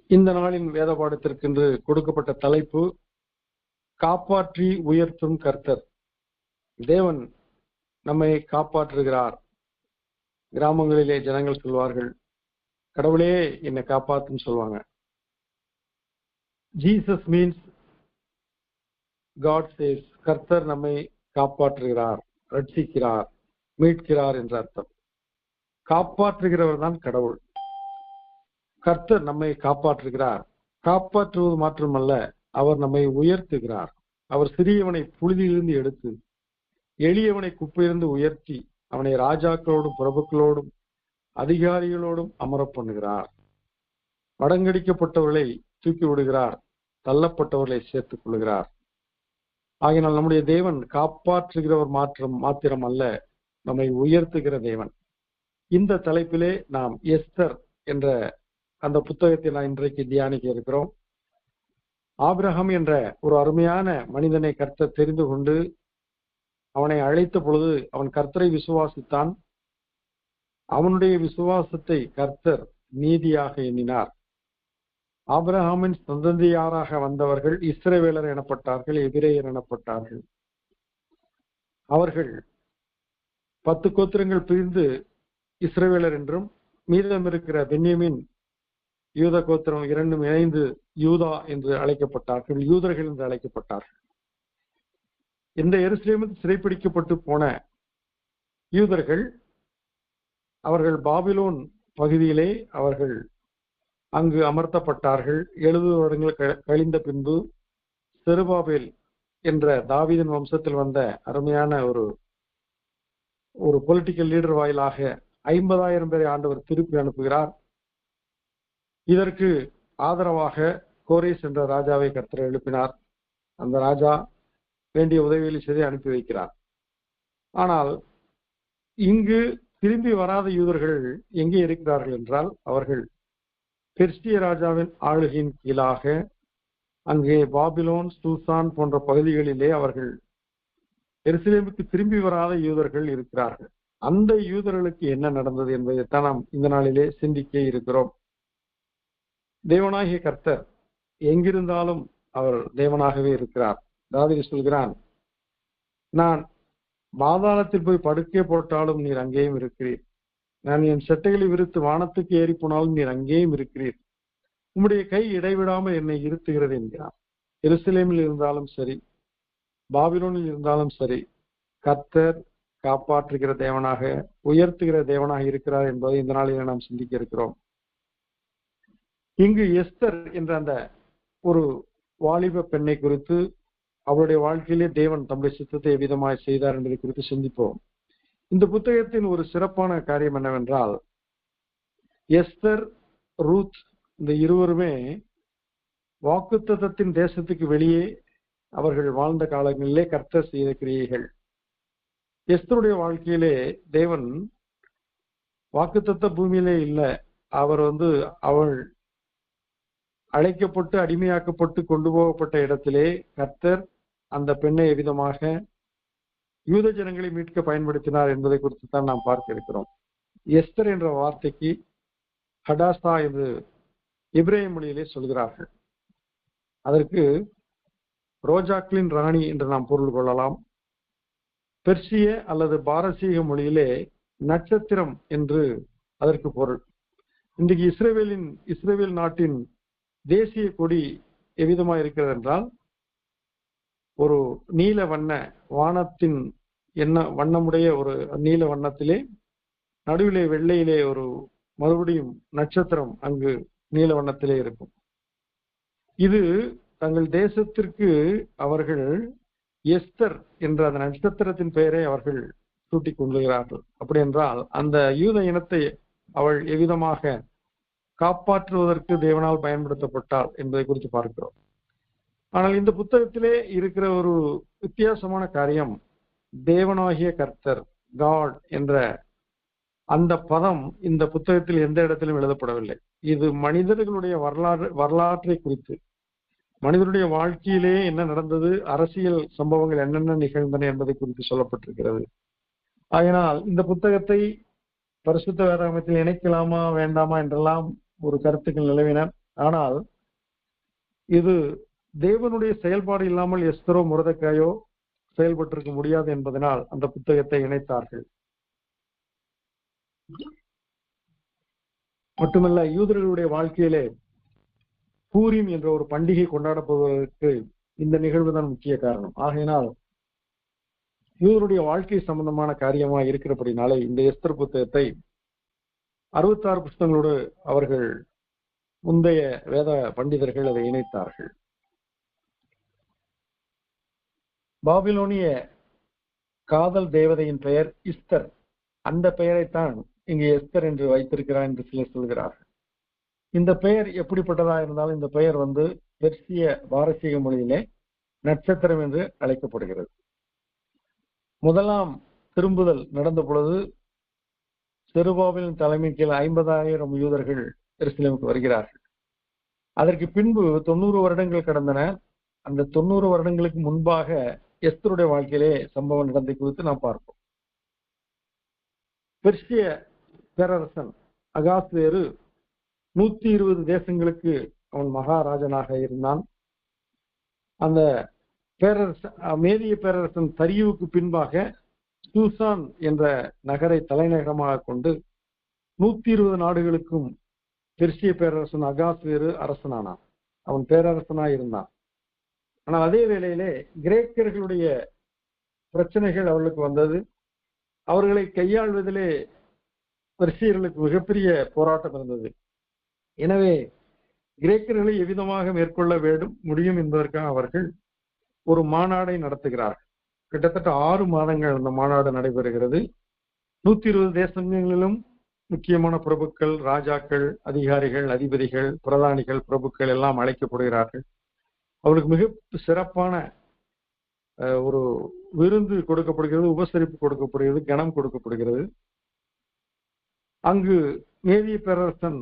இந்த நாளின் வேத பாடத்திற்கென்று கொடுக்கப்பட்ட தலைப்பு காப்பாற்றி உயர்த்தும் கர்த்தர். தேவன் நம்மை காப்பாற்றுகிறார். கிராமங்களிலே ஜனங்கள் சொல்வார்கள், கடவுளே என்னை காப்பாத்துன்னு சொல்லுவாங்க. Jesus means God saves. கர்த்தர் நம்மை காப்பாற்றுகிறார், ரட்சிக்கிறார், மீட்கிறார் என்ற அர்த்தம். காப்பாற்றுகிறவர் தான் கடவுள். கர்த்தர் நம்மை காப்பாற்றுகிறார். காப்பாற்றுவது மாத்திரமல்ல, அவர் நம்மை உயர்த்துகிறார். அவர் சிறியவனை புழுதியிலிருந்து எடுத்து எளியவனை குப்பையிலிருந்து உயர்த்தி அவனை ராஜாக்களோடும் பிரபுக்களோடும் அதிகாரிகளோடும் அமர பண்ணுகிறார். மடங்கடிக்கப்பட்டவர்களை தூக்கி விடுகிறார், தள்ளப்பட்டவர்களை சேர்த்துக் கொள்கிறார். ஆகினால் நம்முடைய தேவன் காப்பாற்றுகிறவர் மாத்திரம் அல்ல, நம்மை உயர்த்துகிற தேவன். இந்த தலைப்பிலே நாம் எஸ்தர் என்ற அந்த புத்தகத்தை நான் இன்றைக்கு தியானிக்க இருக்கிறோம். ஆபிரகாம் என்ற ஒரு அருமையான மனிதனை கர்த்தர் தெரிந்து கொண்டு அவனை அழைத்த பொழுது அவன் கர்த்தரை விசுவாசித்தான். அவனுடைய விசுவாசத்தை கர்த்தர் நீதியாக எண்ணினார். ஆபிரகாமின் சந்ததியாராக வந்தவர்கள் இஸ்ரவேலர் எனப்பட்டார்கள், எபிரேயர் எனப்பட்டார்கள். அவர்கள் 10 கோத்திரங்கள் பிரிந்து இஸ்ரவேலர் என்றும், மீதம் இருக்கிற பென்யமீன் யூத கோத்திரம் இரண்டும் இணைந்து யூதா என்று அழைக்கப்பட்டார்கள், யூதர்கள் என்று அழைக்கப்பட்டார்கள். இந்த எருசலேமில் சிறைப்பிடிக்கப்பட்டு போன யூதர்கள் அவர்கள் பாபிலோன் பகுதியிலே அவர்கள் அங்கு அமர்த்தப்பட்டார்கள். 70 வருடங்கள் கழிந்த பின்பு செருபாபேல் என்ற தாவீதின் வம்சத்தில் வந்த அருமையான ஒரு பொலிட்டிக்கல் லீடர் வாயிலாக 50,000 பேரை ஆண்டவர் திருப்பி அனுப்புகிறார். இதற்கு ஆதரவாக கோரேஸ் என்ற ராஜாவை கர்த்தர் எழுப்பினார். அந்த ராஜா வேண்டிய உதவிகளை செய்து அனுப்பி வைக்கிறார். ஆனால் இங்கு திரும்பி வராத யூதர்கள் எங்கே இருக்கிறார்கள் என்றால், அவர்கள் பெர்சிய ராஜாவின் ஆளுகையின் கீழாக அங்கே பாபிலோன், சூசான் போன்ற பகுதிகளிலே அவர்கள் எருசலேமுக்கு திரும்பி வராத யூதர்கள் இருக்கிறார்கள். அந்த யூதர்களுக்கு என்ன நடந்தது என்பதைத்தான் நாம் இந்த நாளிலே சிந்திக்க இருக்கிறோம். தேவனாகிய கர்த்தர் எங்கிருந்தாலும் அவர் தேவனாகவே இருக்கிறார். தாவீது சொல்கிறான், நான் பாதாளத்தில் போய் படுக்கை போட்டாலும் நீர் அங்கேயும் இருக்கிறீர், நான் என் சட்டைகளை விரித்து வானத்துக்கு ஏறி போனாலும் நீர் அங்கேயும் இருக்கிறீர், உம்முடைய கை இடைவிடாமல் என்னை இருத்துகிறது என்கிறார். எருசலேமில் இருந்தாலும் சரி, பாபிலோனில் இருந்தாலும் சரி, கர்த்தர் காப்பாற்றுகிற தேவனாக, உயர்த்துகிற தேவனாக இருக்கிறார் என்பதை இந்த நாளில் நாம் சிந்திக்க இருக்கிறோம். இங்கு எஸ்தர் என்ற அந்த ஒரு வாலிப பெண்ணை குறித்து, அவருடைய வாழ்க்கையிலே தேவன் தம்முடைய சித்தத்தை எவ்விதமாய் செய்தார் என்பதை குறித்து சிந்திப்போம். இந்த புத்தகத்தின் ஒரு சிறப்பான காரியம் என்னவென்றால், எஸ்தர், ரூத் இந்த இருவருமே வாக்குத்தத்தத்தின் தேசத்துக்கு வெளியே அவர்கள் வாழ்ந்த காலங்களிலே கர்த்தர் செய்த கிரியைகள். எஸ்தருடைய வாழ்க்கையிலே தேவன் வாக்குத்தத்த பூமியிலே இல்லை, அவர் அவள் அழைக்கப்பட்டு அடிமையாக்கப்பட்டு கொண்டு போகப்பட்ட இடத்திலே கர்த்தர் அந்த பெண்ணை எவ்விதமாக யூத ஜனங்களை மீட்க பயன்படுத்தினார் என்பதை குறித்து தான் நாம் பார்க்க இருக்கிறோம். எஸ்தர் என்ற வார்த்தைக்கு ஹடாசா என்று எபிரேய மொழியிலே சொல்கிறார்கள். அதற்கு ரோஜாக்களின் ராணி என்று நாம் பொருள் கொள்ளலாம். பெர்சிய அல்லது பாரசீக மொழியிலே நட்சத்திரம் என்று அதற்கு பொருள். இன்றைக்கு இஸ்ரேல் நாட்டின் தேசிய கொடி எவ்விதமாக இருக்கிறது என்றால், ஒரு நீல வண்ண வானத்தின் வண்ணமுடைய ஒரு நீல வண்ணத்திலே நடுவிலே வெள்ளையிலே ஒரு மறுபடியும் நட்சத்திரம் அங்கு நீல வண்ணத்திலே இருக்கும். இது தங்கள் தேசத்திற்கு அவர்கள் எஸ்தர் என்ற அந்த நட்சத்திரத்தின் பெயரை அவர்கள் சூட்டிக் கொள்கிறார்கள். அப்படி என்றால் அந்த யூத இனத்தை அவள் எவ்விதமாக காப்பாற்றுவதற்கு தேவனால் பயன்படுத்தப்பட்டாள் என்பதை குறித்து பார்க்கிறோம். ஆனால் இந்த புத்தகத்திலே இருக்கிற ஒரு வித்தியாசமான காரியம், தேவனாகிய கர்த்தர், காட் என்ற அந்த பதம் இந்த புத்தகத்தில் எந்த இடத்திலும் எழுதப்படவில்லை. இது மனிதர்களுடைய வரலாற்றை குறித்து, மனிதனுடைய வாழ்க்கையிலே என்ன நடந்தது, அரசியல் சம்பவங்கள் என்னென்ன நிகழ்ந்தன என்பதை குறித்து சொல்லப்பட்டிருக்கிறது. ஆகையினால் இந்த புத்தகத்தை பரிசுத்த வேதாகமத்தில் இணைக்கலாமா வேண்டாமா என்றெல்லாம் ஒரு கருத்துக்கள் நிலவின. ஆனால் இது தேவனுடைய செயல்பாடு இல்லாமல் எஸ்தரோ முரதக்காயோ செயல்பட்டிருக்க முடியாது என்பதனால் அந்த புத்தகத்தை இணைத்தார்கள். மட்டுமல்ல, யூதர்களுடைய வாழ்க்கையிலே பூரீம் என்ற ஒரு பண்டிகை கொண்டாடப்படுவதற்கு இந்த நிகழ்வுதான் முக்கிய காரணம். ஆகையினால் யூதருடைய வாழ்க்கை சம்பந்தமான காரியமா இருக்கிறபடினாலே இந்த எஸ்தர் புத்தகத்தை 66 புத்தகங்களோடு அவர்கள் முந்தைய வேத பண்டிதர்கள் அதை இணைத்தார்கள். பாபிலோனிய காதல் தேவதையின் பெயர் இஸ்தர். அந்த பெயரைத்தான் இங்கு எஸ்தர் என்று வைத்திருக்கிறார் என்று சிலர் சொல்கிறார்கள். இந்த பெயர் எப்படிப்பட்டதா இருந்தாலும் இந்த பெயர் பெர்சிய பாரசீக மொழியிலே நட்சத்திரம் என்று அழைக்கப்படுகிறது. முதலாம் திரும்புதல் நடந்த பொழுது செருபாபிலின் தலைமை கீழ் 50,000 யூதர்கள் எருசலேமுக்கு வருகிறார்கள். அதற்கு பின்பு 90 வருடங்கள் கடந்தன. அந்த 90 வருடங்களுக்கு முன்பாக எஸ்தருடைய வாழ்க்கையிலே சம்பவம் நடந்ததை குறித்து நாம் பார்ப்போம். பெர்சிய பேரரசன் அகாஸ்வேரு 120 தேசங்களுக்கு அவன் மகாராஜனாக இருந்தான். அந்த மேதிய பேரரசன் தரியுவுக்கு பின்பாக சூசான் என்ற நகரை தலைநகரமாக கொண்டு 120 நாடுகளுக்கும் பெர்சிய பேரரசன் அகாஸ்வேரு அரசனானான். அவன் பேரரசனாக இருந்தான். ஆனால் அதே வேளையிலே கிரேக்கர்களுடைய பிரச்சனைகள் அவர்களுக்கு வந்தது. அவர்களை கையாள்வதிலே பெர்சியர்களுக்கு மிகப்பெரிய போராட்டம் இருந்தது. எனவே கிரேக்கர்களை எவ்விதமாக மேற்கொள்ள முடியும் என்பதற்காக அவர்கள் ஒரு மாநாடை நடத்துகிறார்கள். கிட்டத்தட்ட 6 மாதங்கள் அந்த மாநாடு நடைபெறுகிறது. 120 தேசங்களிலும் முக்கியமான பிரபுக்கள், ராஜாக்கள், அதிகாரிகள், அதிபதிகள், பிரதானிகள், பிரபுக்கள் எல்லாம் அழைக்கப்படுகிறார்கள். அவர்களுக்கு மிக சிறப்பான ஒரு விருந்து கொடுக்கப்படுகிறது, உபசரிப்பு கொடுக்கப்படுகிறது, கனம் கொடுக்கப்படுகிறது. அங்கு மேதிய பேரரசன்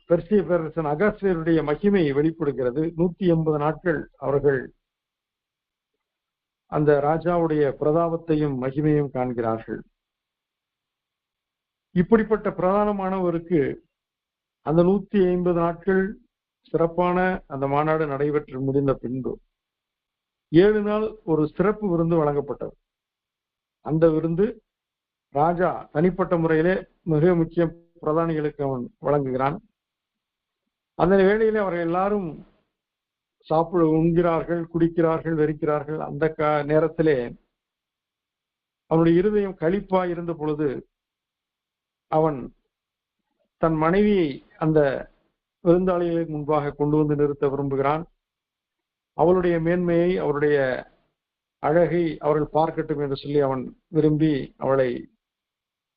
பெர்சிய பேரரசன் அகாஸ்வேருடைய மகிமை வெளிப்படுகிறது. 180 நாட்கள் அவர்கள் அந்த ராஜாவுடைய பிரதாபத்தையும் மகிமையும் காண்கிறார்கள். இப்படிப்பட்ட பிரதானமானவருக்கு அந்த 150 நாட்கள் சிறப்பான அந்த மாநாடு நடைபெற்று முடிந்த பின்பு 7 நாள் ஒரு சிறப்பு விருந்து வழங்கப்பட்டது. அந்த விருந்து ராஜா தனிப்பட்ட முறையிலே மிக முக்கிய பிரதானிகளுக்கு அவன் வழங்குகிறான். அந்த வேளையிலே அவர்கள் எல்லாரும் உண்கிறார்கள், குடிக்கிறார்கள், வெறிக்கிறார்கள். அந்த நேரத்திலே அவனுடைய இருதயம் களிப்பா இருந்த பொழுது அவன் தன் மனைவியை அந்த விருந்தாளிகளுக்கு முன்பாக கொண்டு வந்து நிறுத்த விரும்புகிறான். அவளுடைய மேன்மையை, அவருடைய அழகை அவர்கள் பார்க்கட்டும் என்று சொல்லி அவன் விரும்பி அவளை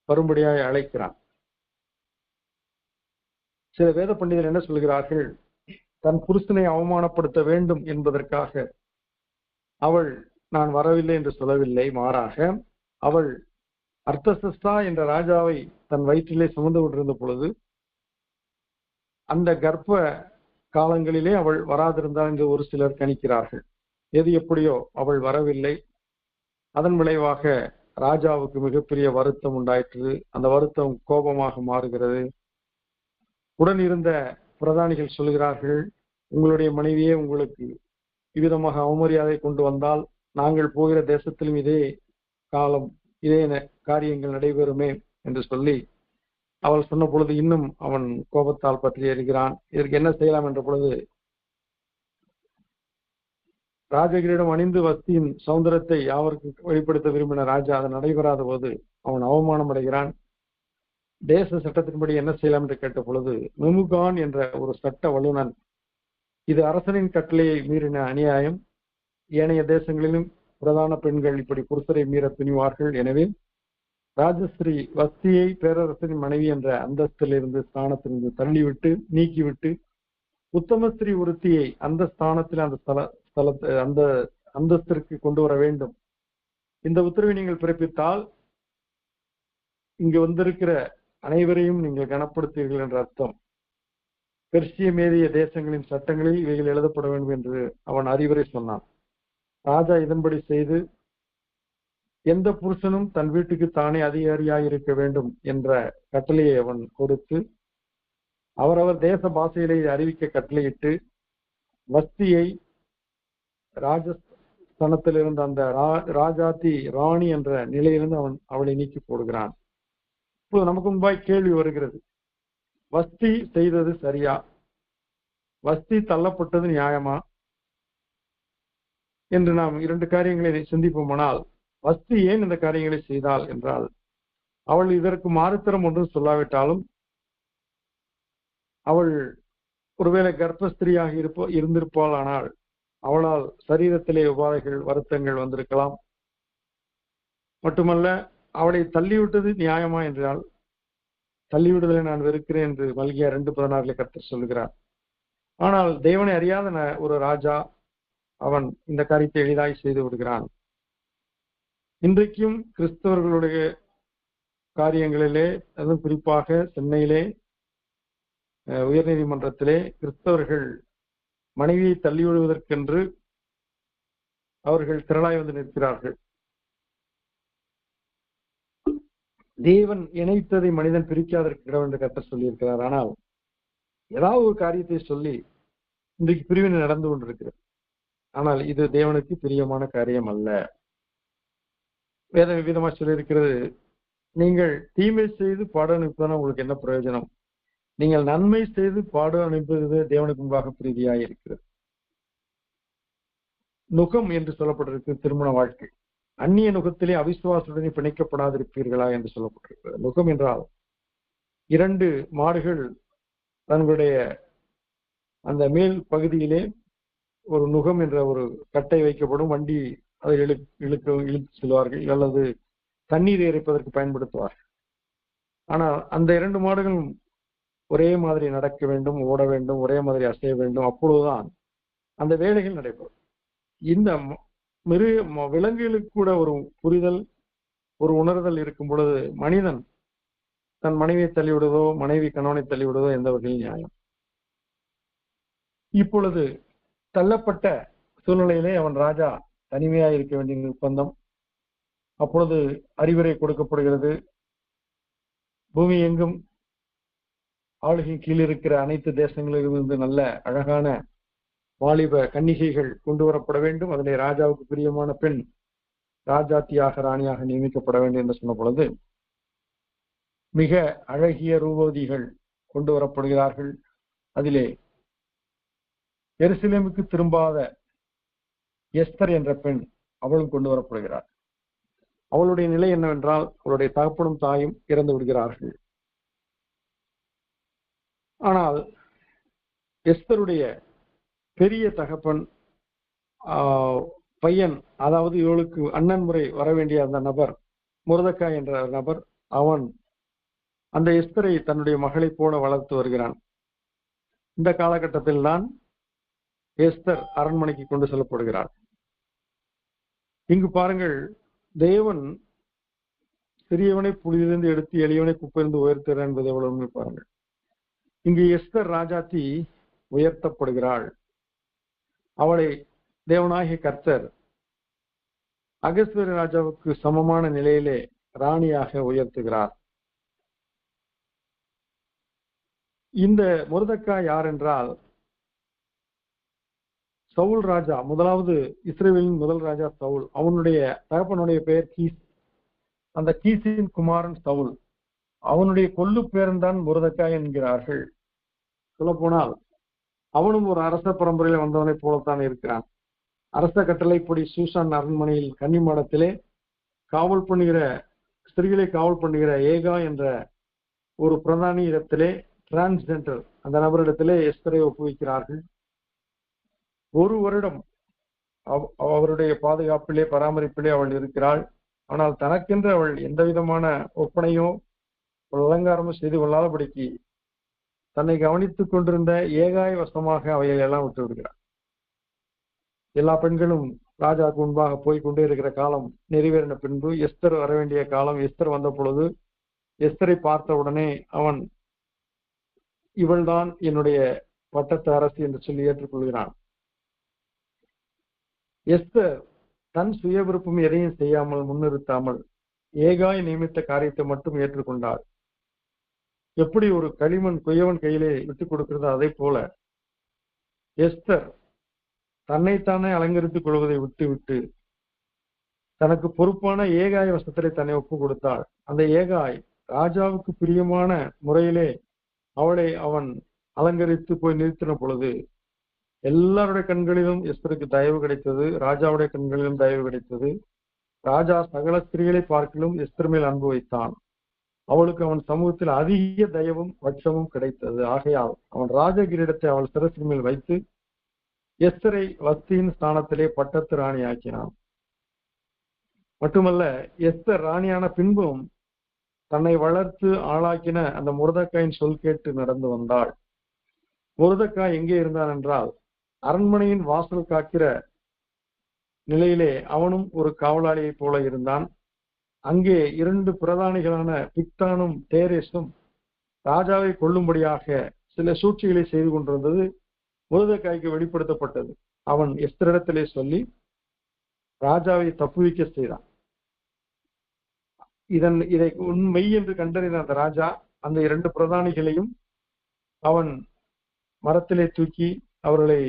வரும்படியாக அழைக்கிறான். சில வேத பண்டிதர் என்ன சொல்கிறார்கள், தன் புருஷனை அவமானப்படுத்த வேண்டும் என்பதற்காக அவள் நான் வரவில்லை என்று சொல்லவில்லை. மாறாக அவள் அர்த்தசஸ்தா என்ற ராஜாவை தன் வயிற்றிலே சுமந்து கொண்டிருந்த பொழுது அந்த கர்ப்ப காலங்களிலே அவள் வராதிருந்தாள் என்று ஒரு சிலர் கணிக்கிறார்கள். எது எப்படியோ அவள் வரவில்லை. அதன் விளைவாக ராஜாவுக்கு மிகப்பெரிய வருத்தம் உண்டாயிற்று. அந்த வருத்தம் கோபமாக மாறுகிறது. உடன் இருந்த பிரதானிகள் சொல்கிறார்கள், உங்களுடைய மனைவியே உங்களுக்கு இவ்விதமாக அவமரியாதை கொண்டு வந்தால் நாங்கள் போகிற தேசத்திலும் இதே காலம் இதே காரியங்கள் நடைபெறுமே என்று சொல்லி அவள் சொன்ன பொழுது இன்னும் அவன் கோபத்தால் பற்றி எறிகிறான். இதற்கு என்ன செய்யலாம் என்ற பொழுது ராஜகிரிடம் அணிந்து வஸ்தியின் சௌந்தரத்தை யாவருக்கு வெளிப்படுத்த விரும்பின ராஜா அது நடைபெறாத போது அவன் அவமானம் அடைகிறான். தேச சட்டத்தின்படி என்ன செய்யலாம் என்று கேட்ட பொழுது மெமுகான் என்ற ஒரு சட்ட வல்லுநன், இது அரசனின் கட்டளையை மீறின அநியாயம், ஏனைய தேசங்களிலும் பிரதான பெண்கள் இப்படி புருஷரை மீற துணிவார்கள், எனவே ராஜஸ்ரீ வஸ்தியை பேரரசரின் மனைவி என்ற அந்தஸ்திலிருந்து ஸ்தானத்திலிருந்து தள்ளிவிட்டு நீக்கிவிட்டு உத்தமஸ்திரீ ஒருத்தியை அந்த ஸ்தானத்தில் அந்த அந்தஸ்திற்கு கொண்டு வர வேண்டும். இந்த உத்தரவை நீங்கள் பிறப்பித்தால் இங்கு வந்திருக்கிற அனைவரையும் நீங்கள் கனப்படுத்தீர்கள் என்ற அர்த்தம். பெர்சிய மேதிய தேசங்களின் சட்டங்களில் இவைகள் எழுதப்பட வேண்டும் என்று அவன் அறிவுரை சொன்னான். ராஜா இதன்படி செய்து எந்த புருஷனும் தன் வீட்டுக்கு தானே அதிகாரியாக இருக்க வேண்டும் என்ற கட்டளையை அவன் கொடுத்து அவரவர் தேச பாஷையிலே அறிவிக்க கட்டளையிட்டு வஸ்தியை ராஜஸ்தானத்தில் இருந்த அந்த ராஜாத்தி ராணி என்ற நிலையிலிருந்து அவளை நீக்கி போடுகிறான். இப்போது நமக்கு முன்பாய் கேள்வி வருகிறது, வஸ்தி செய்தது சரியா? வஸ்தி தள்ளப்பட்டது நியாயமா என்று நாம் இரண்டு காரியங்களை சிந்திப்போமானால், வஸ்தி ஏன் இந்த காரியங்களை செய்தாள் என்றால், அவள் இதற்கு மாறுத்தரம் ஒன்றும் சொல்லாவிட்டாலும் அவள் ஒருவேளை கர்ப்பஸ்திரியாக இருந்திருப்பாள். ஆனால் அவளால் சரீரத்திலே உபாதைகள் வருத்தங்கள் வந்திருக்கலாம். மட்டுமல்ல, அவளை தள்ளிவிட்டது நியாயமா என்றால், தள்ளிவிடுதலை நான் வெறுக்கிறேன் என்று மல்கியா 2:16 கர்த்தர் சொல்லுகிறார். ஆனால் தேவனை அறியாத ஒரு ராஜா அவன் இந்த காரியத்தை எளிதாய் செய்து விடுகிறான். இன்றைக்கும் கிறிஸ்தவர்களுடைய காரியங்களிலே, அதுவும் குறிப்பாக சென்னையிலே உயர்நீதிமன்றத்திலே கிறிஸ்தவர்கள் மனைவியை தள்ளிவிடுவதற்கென்று அவர்கள் திரளாய் வந்து நிற்கிறார்கள். தேவன் இணைத்ததை மனிதன் பிரிக்காதற்கு இடம் என்று கர்த்தர் சொல்லியிருக்கிறார். ஆனால் ஏதாவது ஒரு காரியத்தை சொல்லி இன்றைக்கு பிரிவினை நடந்து கொண்டிருக்கிறது. ஆனால் இது தேவனுக்கு பிரியமான காரியம் அல்ல. வேதம் விதமா சொல்லியிருக்கிறது, நீங்கள் தீமை செய்து பாட அனுப்பதான் உங்களுக்கு என்ன பிரயோஜனம்? நீங்கள் நன்மை செய்து பாடு அனுப்புவது தேவனுக்கு முன்பாக பிரீதியாய் இருக்கிறது. நுகம் என்று சொல்லப்பட்டிருக்கு திருமண வாழ்க்கை. அந்நிய நுகத்திலே அவிசுவாசத்துடனே பிணைக்கப்படாதிருப்பீர்களா என்று சொல்லப்பட்டிருக்கிறது. நுகம் என்றால் 2 மாடுகள் தங்களுடைய அந்த மேல் பகுதியிலே ஒரு நுகம் என்ற ஒரு கட்டை வைக்கப்படும். வண்டி அதை இழுத்து செல்வார்கள் அல்லது தண்ணீர் இறைப்பதற்கு பயன்படுத்துவார்கள். ஆனால் அந்த 2 மாடுகளும் ஒரே மாதிரி நடக்க வேண்டும், ஓட வேண்டும், ஒரே மாதிரி அசைய வேண்டும். அப்பொழுதுதான் அந்த வேலைகள் நடைபெறும். இந்த விலங்குகளுக்கு கூட ஒரு புரிதல், ஒரு உணர்தல் இருக்கும் பொழுது மனிதன் தன் மனைவியை தள்ளிவிடுவதோ, மனைவி கணவனை தள்ளிவிடுவதோ எந்த வகையில் நியாயம்? இப்பொழுது தள்ளப்பட்ட சூழ்நிலையிலே அவன் ராஜா தனிமையாக இருக்க வேண்டிய நிர்பந்தம். அப்பொழுது அறிவுரை கொடுக்கப்படுகிறது, பூமி எங்கும் ஆளுகை கீழ் இருக்கிற அனைத்து தேசங்களிலிருந்து நல்ல அழகான வாலிப கன்னிகைகள் கொண்டு வரப்பட வேண்டும். அதிலே ராஜாவுக்கு பிரியமான பெண் ராஜாத்தியாக ராணியாக நியமிக்கப்பட வேண்டும் என்று சொன்ன பொழுது மிக அழகிய ரூபவதிகள் கொண்டு வரப்படுகிறார்கள். அதிலே எருசலேமுக்கு திரும்பாத எஸ்தர் என்ற பெண் அவளும் கொண்டு வரப்படுகிறார். அவளுடைய நிலை என்னவென்றால், அவளுடைய தகப்பனும் தாயும் இறந்து விடுகிறார்கள். ஆனால் எஸ்தருடைய பெரிய தகப்பன் பையன், அதாவது இவளுக்கு அண்ணன் முறை வர வேண்டிய அந்த நபர் முர்தெக்காய் என்ற நபர், அவன் அந்த எஸ்தரை தன்னுடைய மகளை போல வளர்த்து வருகிறான். இந்த காலகட்டத்தில் தான் எஸ்தர் அரண்மனைக்கு கொண்டு செல்லப்படுகிறார். இங்கு பாருங்கள், தேவன் சிறியவனை புலியிலிருந்து எடுத்து எளியவனை குப்பையிலிருந்து உயர்த்துகிறார் என்பதை எவ்வளவு பாருங்கள். இங்கு எஸ்தர் ராஜாத்தி உயர்த்தப்படுகிறாள். அவளை தேவனாகிய கர்த்தர் அகஸ்வேரு ராஜாவுக்கு சமமான நிலையிலே ராணியாக உயர்த்துகிறார். இந்த முர்தெக்காய் யார் என்றால், சவுல் ராஜா, முதலாவது இஸ்ரவேலின் முதல் ராஜா சவுல். அவனுடைய தகப்பனுடைய பெயர் கீஸ். அந்த கீசின் குமாரன் சவுல். அவனுடைய கொல்லு பேரன்தான் முர்தெக்காய் என்கிறார்கள். சொல்ல போனால் அவனும் ஒரு அரச பரம்பரையில் வந்தவனை போலத்தான் இருக்கிறான். அரச கட்டளைப்படி சூசான் அரண்மனையில் கன்னிமாடத்திலே காவல் பண்ணுகிற ஸ்திரீகளை காவல் பண்ணுகிற ஏகா என்ற ஒரு பிரதானி இடத்திலே, டிரான்ஸ்ஜெண்டர் அந்த நபரிடத்திலே எஸ்தரை ஒப்புவிக்கிறார்கள். 1 வருடம் அவருடைய பாதுகாப்பிலே பராமரிப்பிலே அவள் இருக்கிறாள். ஆனால் தனக்கென்று அவள் எந்த விதமான ஒப்பனையோ அலங்காரமோ செய்து கொள்ளாதபடிக்கு தன்னை கவனித்துக் கொண்டிருந்த ஏகாய் வசமாக அவைகள் எல்லாம் விட்டு விடுகிறார். எல்லா பெண்களும் ராஜாவுக்கு முன்பாக போய் கொண்டே இருக்கிற காலம் நிறைவேறின பின்பு எஸ்தர் வர வேண்டிய காலம். எஸ்தர் வந்த பொழுது எஸ்தரை பார்த்த உடனே அவன், இவள்தான் என்னுடைய பட்டத்து அரசி என்று சொல்லி ஏற்றுக்கொள்கிறான். எஸ்தர் தன் சுய விருப்பம் எதையும் செய்யாமல் முன்னிறுத்தாமல் ஏகாய் நியமித்த காரியத்தை மட்டும் ஏற்றுக்கொண்டாள். எப்படி ஒரு களிமண் குயவன் கையிலே விட்டுக் கொடுக்கிறதோ அதே போல எஸ்தர் தன்னைத்தானே அலங்கரித்துக் கொள்வதை விட்டு தனக்கு பொறுப்பான ஏகாய் வசத்திலே தன்னை ஒப்பு கொடுத்தாள். அந்த ஏகாய் ராஜாவுக்கு பிரியமான முறையிலே அவளை அவன் அலங்கரித்து போய் நிறுத்தின பொழுது எல்லாருடைய கண்களிலும் எஸ்தருக்கு தயவு கிடைத்தது. ராஜாவுடைய கண்களிலும் தயவு கிடைத்தது. ராஜா சகல ஸ்திரீகளை பார்க்கிலும் எஸ்தர் மேல் அன்பு வைத்தான். அவளுக்கு அவன் சமூகத்தில் அதிக தயவும் வட்சமும் கிடைத்தது. ஆகையால் அவன் ராஜ கிரீடத்தை அவள் சிரசின் மேல் வைத்து எஸ்தரை வஸ்தியின் ஸ்தானத்திலே பட்டத்து ராணி ஆக்கினான். மட்டுமல்ல, எஸ்தர் ராணியான பின்பும் தன்னை வளர்த்து ஆளாக்கின அந்த முருதக்காயின் சொல் கேட்டு நடந்து வந்தாள். முருதக்காய் எங்கே இருந்தான் என்றால், அரண்மனையின் வாசல் காக்கிற நிலையிலே அவனும் ஒரு காவலாளியை போல இருந்தான். அங்கே 2 பிரதானிகளான பிக்தானும் தேரேசும் ராஜாவை கொல்லும்படியாக சில சூழ்ச்சிகளை செய்து கொண்டிருந்தது முருதக்காய்க்கு வெளிப்படுத்தப்பட்டது. அவன் எஸ்தரிடத்திலே சொல்லி ராஜாவை தப்புவிக்க செய்தான். இதை உண்மை என்று கண்டறிந்த அந்த ராஜா அந்த 2 பிரதானிகளையும் அவன் மரத்திலே தூக்கி அவர்களை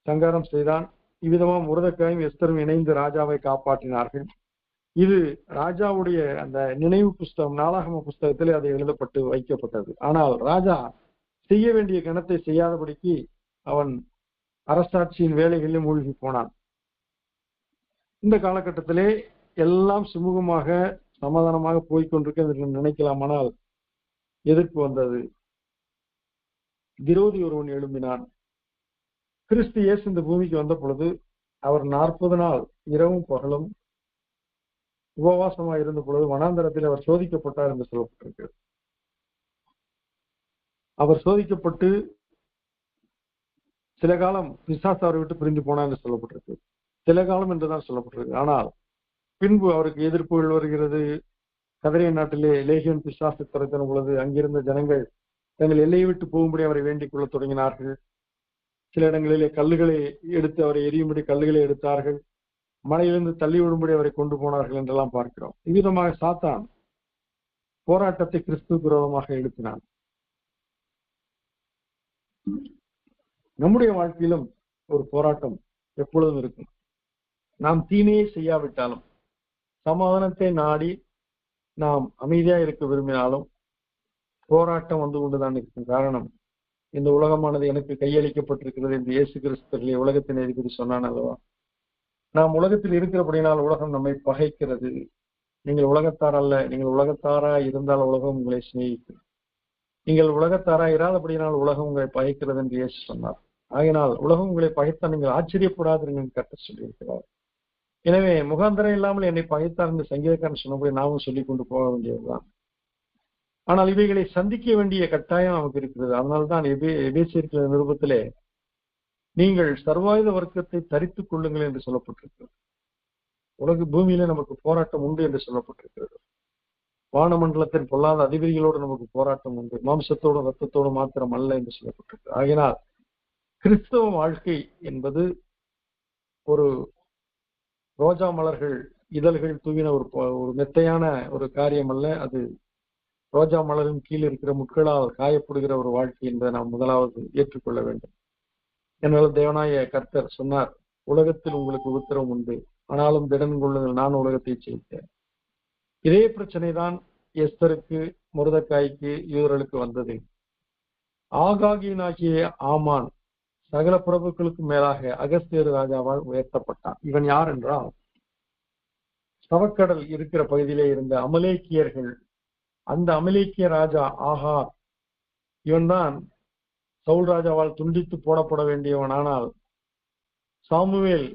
சங்காரம் செய்தான். இவ்விதமா முருதக்காயும் எஸ்தரும் இணைந்து ராஜாவை காப்பாற்றினார்கள். இது ராஜாவுடைய அந்த நினைவு புஸ்தகம், நாளாகம புஸ்தகத்திலே அது எழுதப்பட்டு வைக்கப்பட்டது. ஆனால் ராஜா செய்ய வேண்டிய கணத்தை செய்யாதபடிக்கு அவன் அரசாட்சியின் வேலைகளில் மூழ்கி போனான். இந்த காலகட்டத்திலே எல்லாம் சுமூகமாக சமாதானமாக போய்கொண்டிருக்க நினைக்கலாமானால் எதிர்ப்பு வந்தது. விரோதி ஒருவன் எழும்பினான். கிறிஸ்து இயேசு இந்த பூமிக்கு வந்த பொழுது அவர் 40 நாள் இரவும் பகலும் உபவாசமாக இருந்த பொழுது வனாந்தரத்தில் அவர் சோதிக்கப்பட்டார் என்று சொல்லப்பட்டிருக்கிறது. அவர் சோதிக்கப்பட்டு சில காலம் பிசாசு அவரை விட்டு பிரிந்து போனார் என்று சொல்லப்பட்டிருக்கு. சில காலம் என்றுதான் சொல்லப்பட்டிருக்கு. ஆனால் பின்பு அவருக்கு எதிர்ப்புகள் வருகிறது. கதரிய நாட்டிலே லேகியன் பிசாசு துரத்தின பொழுது அங்கிருந்த ஜனங்கள் தங்கள் எல்லையை விட்டு போகும்படி அவரை வேண்டிக் கொள்ள தொடங்கினார்கள். சில இடங்களிலே கல்லுகளை எடுத்து அவரை எரியும்படி கல்லுகளை எடுத்தார்கள். மலையிலிருந்து தள்ளி விடும்படி அவரை கொண்டு போனார்கள் என்றெல்லாம் பார்க்கிறோம். இவ்விதமாக சாத்தான் போராட்டத்தை கிறிஸ்துவுக்கு விரோதமாக எழுப்பினான். நம்முடைய வாழ்க்கையிலும் ஒரு போராட்டம் எப்பொழுதும் இருக்கும். நாம் தீமையை செய்யாவிட்டாலும், சமாதானத்தை நாடி நாம் அமைதியா இருக்க விரும்பினாலும் போராட்டம் வந்து கொண்டுதான் இருக்கும். காரணம், இந்த உலகமானது எனக்கு கையளிக்கப்பட்டிருக்கிறது என்று இயேசு கிறிஸ்து உலகத்தின் அதிபதி சொன்னான் அல்லவா? நாம் உலகத்தில் இருக்கிறபடினால் உலகம் நம்மை பகைக்கிறது. நீங்கள் உலகத்தார் அல்ல, நீங்கள் உலகத்தாரா இருந்தால் உலகம் உங்களை சிநேகிக்கும். நீங்கள் உலகத்தாரா இராதபடினால் உலகம் உங்களை பகைக்கிறது என்று இயேசு சொன்னார். ஆகினால் உலகம் உங்களை பகைத்தால் நீங்கள் ஆச்சரியப்படாதீர்கள் கற்று சொல்லியிருக்கிறார். எனவே முகாந்திரம் இல்லாமல் என்னை பகைத்தார் என்று சங்கீதக்காரன் சொன்னபடி நாமும் சொல்லிக் கொண்டு போக வேண்டியதுதான். ஆனால் இவைகளை சந்திக்க வேண்டிய கட்டாயம் நமக்கு இருக்கிறது. அதனால்தான் எபேசியர் நிருபத்திலே நீங்கள் சர்வாயுத வர்க்கத்தை தரித்துக் கொள்ளுங்கள் என்று சொல்லப்பட்டிருக்கிறது. உலக பூமியிலே நமக்கு போராட்டம் உண்டு என்று சொல்லப்பட்டிருக்கிறது. வானமண்டலத்தின் பொல்லாத அதிபதிகளோடு நமக்கு போராட்டம் உண்டு, மாம்சத்தோடு ரத்தத்தோடு மாத்திரம் அல்ல என்று சொல்லப்பட்டிருக்கிறது. ஆகினால் கிறிஸ்தவ வாழ்க்கை என்பது ஒரு ரோஜா மலர்கள் இதழ்கள் தூவின ஒரு மெத்தையான ஒரு காரியம் அல்ல. அது ரோஜா மலரின் கீழ் இருக்கிற முட்களால் காயப்படுகிற ஒரு வாழ்க்கை என்பதை நாம் முதலாவது ஏற்றுக்கொள்ள வேண்டும். என்னால் தேவனாய கர்த்தர் சொன்னார், உலகத்தில் உங்களுக்கு உத்தரவு உண்டு, ஆனாலும் திடன் கொள்ளுங்கள், நான் உலகத்தை ஜெயித்தேன். இதே பிரச்சனை தான் எஸ்தருக்கு, முருதக்காய்க்கு, யூதர்களுக்கு வந்தது. ஆகாகியனாகிய ஆமான் சகல பிரபுக்களுக்கு மேலாக அகஸ்தியர் ராஜாவால் உயர்த்தப்பட்டான். இவன் யார் என்றால், சவக்கடல் இருக்கிற பகுதியிலே இருந்த அமலேக்கியர்கள், அந்த அமலேக்கிய ராஜா ஆகா, இவன்தான் சவுல் ராஜாவால் துண்டித்து போடப்பட வேண்டியவன். ஆனால் சாமுவேல்,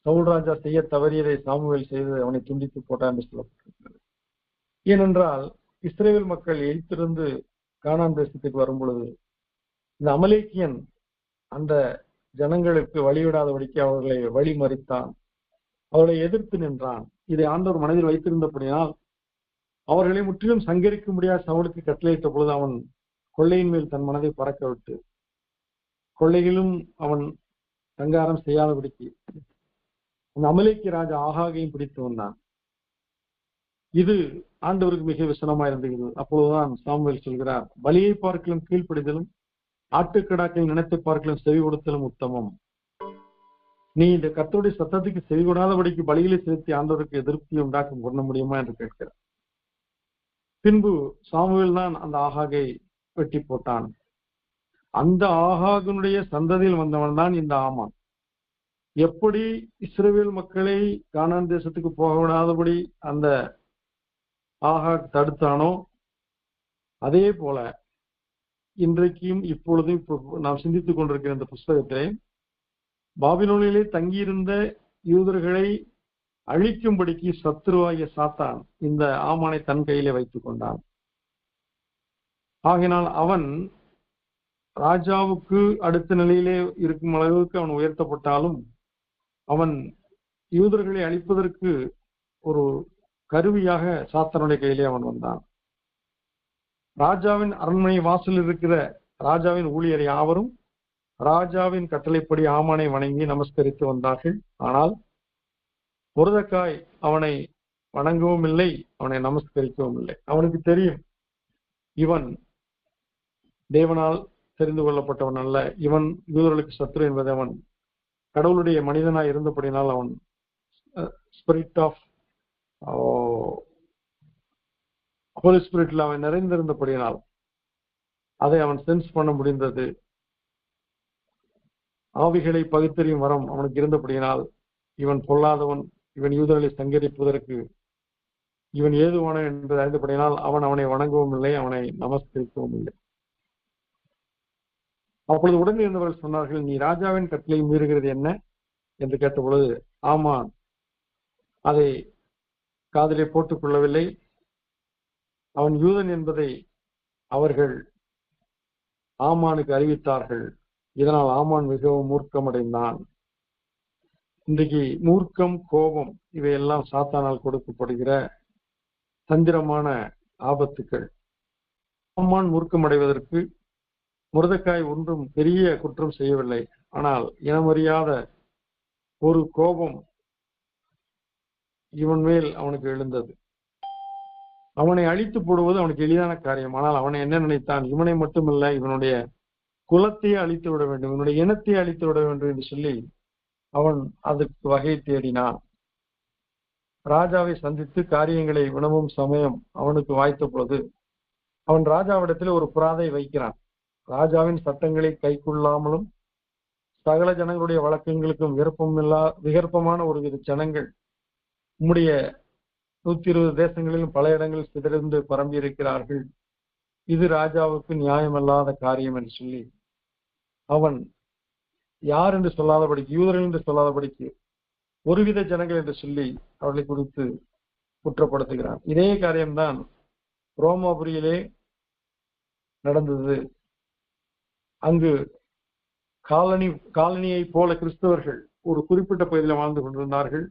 சவுல் ராஜா செய்ய தவறியதை சாமுவேல் செய்து அவனை துண்டித்து போட்டான் என்று சொல்லப்பட்டிருக்கிறது. ஏனென்றால் இஸ்ரேல் மக்கள் எகிப்திலிருந்து கானான் தேசத்துக்கு வரும் பொழுது இந்த அமலேக்கியன் அந்த ஜனங்களுக்கு வழிவிடாதபடிக்கு அவர்களை வழிமறித்தான், அவர்களை எதிர்த்து நின்றான். இதை ஆண்டவர் மனதில் வைத்திருந்தபடியால் அவர்களை முற்றிலும் சங்கரிக்க முடியாத சவுலுக்கு கட்டளையிட்ட பொழுது அவன் கொள்ளையின் மேல் தன் மனதை பறக்க விட்டு கொள்ளையிலும் அவன் சங்காரம் செய்யாதபடிக்கு அந்த அமலேக்கிய ராஜா ஆகாகையும் பிடித்து வந்தான். இது ஆண்டவருக்கு மிக விசனமா இருந்தது. அப்பொழுதுதான் சாமுவேல் சொல்கிறார், பலியை பார்க்கலும் கீழ்ப்படிதலும் ஆட்டுக்கடாக்கள் நினைத்து பார்க்கலும் செவி கொடுத்தலும் உத்தமம். நீ இந்த கர்த்தருடைய சத்தத்துக்கு செவி கொடாதபடிக்கு பலிகளை செலுத்தி ஆண்டவருக்கு எதிர்ப்பி உண்டாக்கம் பண்ண முடியுமா என்று கேட்கிறார். பின்பு சாமுவேல் தான் அந்த ஆகாகை வெட்டி போட்டான். அந்த ஆகாகனுடைய சந்ததியில் வந்தவன் தான் இந்த ஆமான். எப்படி இஸ்ரவேல் மக்களை கானான் தேசத்துக்கு போக விடாதபடி அந்த ஆகாக் தடுத்தானோ, அதே போல இன்றைக்கும் இப்பொழுதும் நாம் சிந்தித்துக் கொண்டிருக்கிற இந்த புஸ்தகத்திலே பாபிலோனிலே தங்கியிருந்த யூதர்களை அழிக்கும்படிக்கு சத்துருவாகிய சாத்தான் இந்த ஆமானை தன் கையிலே வைத்துக் கொண்டான். ஆகினால் அவன் ராஜாவுக்கு அடுத்த நிலையிலே இருக்கும் அளவுக்கு அவன் உயர்த்தப்பட்டாலும் அவன் யூதர்களை அழிப்பதற்கு ஒரு கருவியாக சாத்தானுடைய கையிலே அவன் வந்தான். ராஜாவின் அரண்மனை வாசலில் இருக்கிற ராஜாவின் ஊழியர் யாவரும் ராஜாவின் கட்டளைப்படி ஆமானை வணங்கி நமஸ்கரித்து வந்தார்கள். ஆனால் மொர்தெகாய் அவனை வணங்கவும் இல்லை, அவனை நமஸ்கரிக்கவும் இல்லை. அவனுக்கு தெரியும் இவன் தேவனால் தெரிந்து கொள்ளப்பட்டவன் அல்ல, இவன் யூதர்களுக்கு சத்ரு என்பதை அவன் கடவுளுடைய மனிதனாய் இருந்தபடினால் அவன் ஸ்பிரிட் ஆஃப் ஹோலி ஸ்பிரிட்ல அவன் நிறைந்திருந்தபடியினால் அதை அவன் சென்ஸ் பண்ண முடிந்தது. ஆவிகளை பகுத்தறியும் வரம் அவனுக்கு இருந்தபடியினால் இவன் பொல்லாதவன், இவன் யூதர்களை சங்கரிப்பதற்கு இவன் ஏதுவான என்பது அறிந்தபடியினால் அவன் அவனை வணங்கவும் இல்லை, அவனை நமஸ்கரிக்கவும் இல்லை. அப்பொழுது உடனே இருந்தவர்கள் சொன்னார்கள், நீ ராஜாவின் கட்டளை மீறுகிறது என்ன என்று கேட்ட பொழுது ஆமான் அதை காதிலே போட்டுக் கொள்ளவில்லை. அவன் யூதன் என்பதை அவர்கள் ஆமானுக்கு அறிவித்தார்கள். இதனால் ஆமான் மிகவும் மூர்க்கமடைந்தான். இன்றைக்கு மூர்க்கம், கோபம் இவையெல்லாம் சாத்தானால் கொடுக்கப்படுகிற தந்திரமான ஆபத்துக்கள். ஆமான் மூர்க்கமடைவதற்கு மொர்தெகாய் ஒன்றும் பெரிய குற்றம் செய்யவில்லை. ஆனால் இனமறியாத ஒரு கோபம் இவன் மேல் அவனுக்கு எழுந்தது. அவனை அழித்து போடுவது அவனுக்கு எளிதான காரியம். ஆனால் அவனை என்ன நினைத்தான், இவனை மட்டுமல்ல இவனுடைய குலத்தையே அழித்து விட வேண்டும், இவனுடைய இனத்தையே அழித்து விட வேண்டும் என்று சொல்லி அவன் அதற்கு வகை தேடினான். ராஜாவை சந்தித்து காரியங்களை வினவும் சமயம் அவனுக்கு வாய்த்த பொழுது அவன் ராஜாவிடத்தில் ஒரு புறாதை வைக்கிறான். ராஜாவின் சட்டங்களை கைக்கொள்ளாமலும் சகல ஜனங்களுடைய வழக்கங்களுக்கும் விகற்பமான ஒரு வித ஜனங்கள் உம்முடைய 120 தேசங்களிலும் பல இடங்களில் சிதறிந்து பரம்பி இருக்கிறார்கள், இது ராஜாவுக்கு நியாயமல்லாத காரியம் என்று சொல்லி அவன் யார் என்று சொல்லாதபடிக்கு, யூதர்கள் என்று சொல்லாதபடிக்கு ஒருவித ஜனங்கள் என்று சொல்லி அவர்களை குறித்து குற்றப்படுத்துகிறான். இதே காரியம்தான் ரோமாபுரியிலே நடந்தது. அங்கு காலனியை போல கிறிஸ்தவர்கள் ஒரு குறிப்பிட்ட பகுதியில் வாழ்ந்து கொண்டிருந்தார்கள்.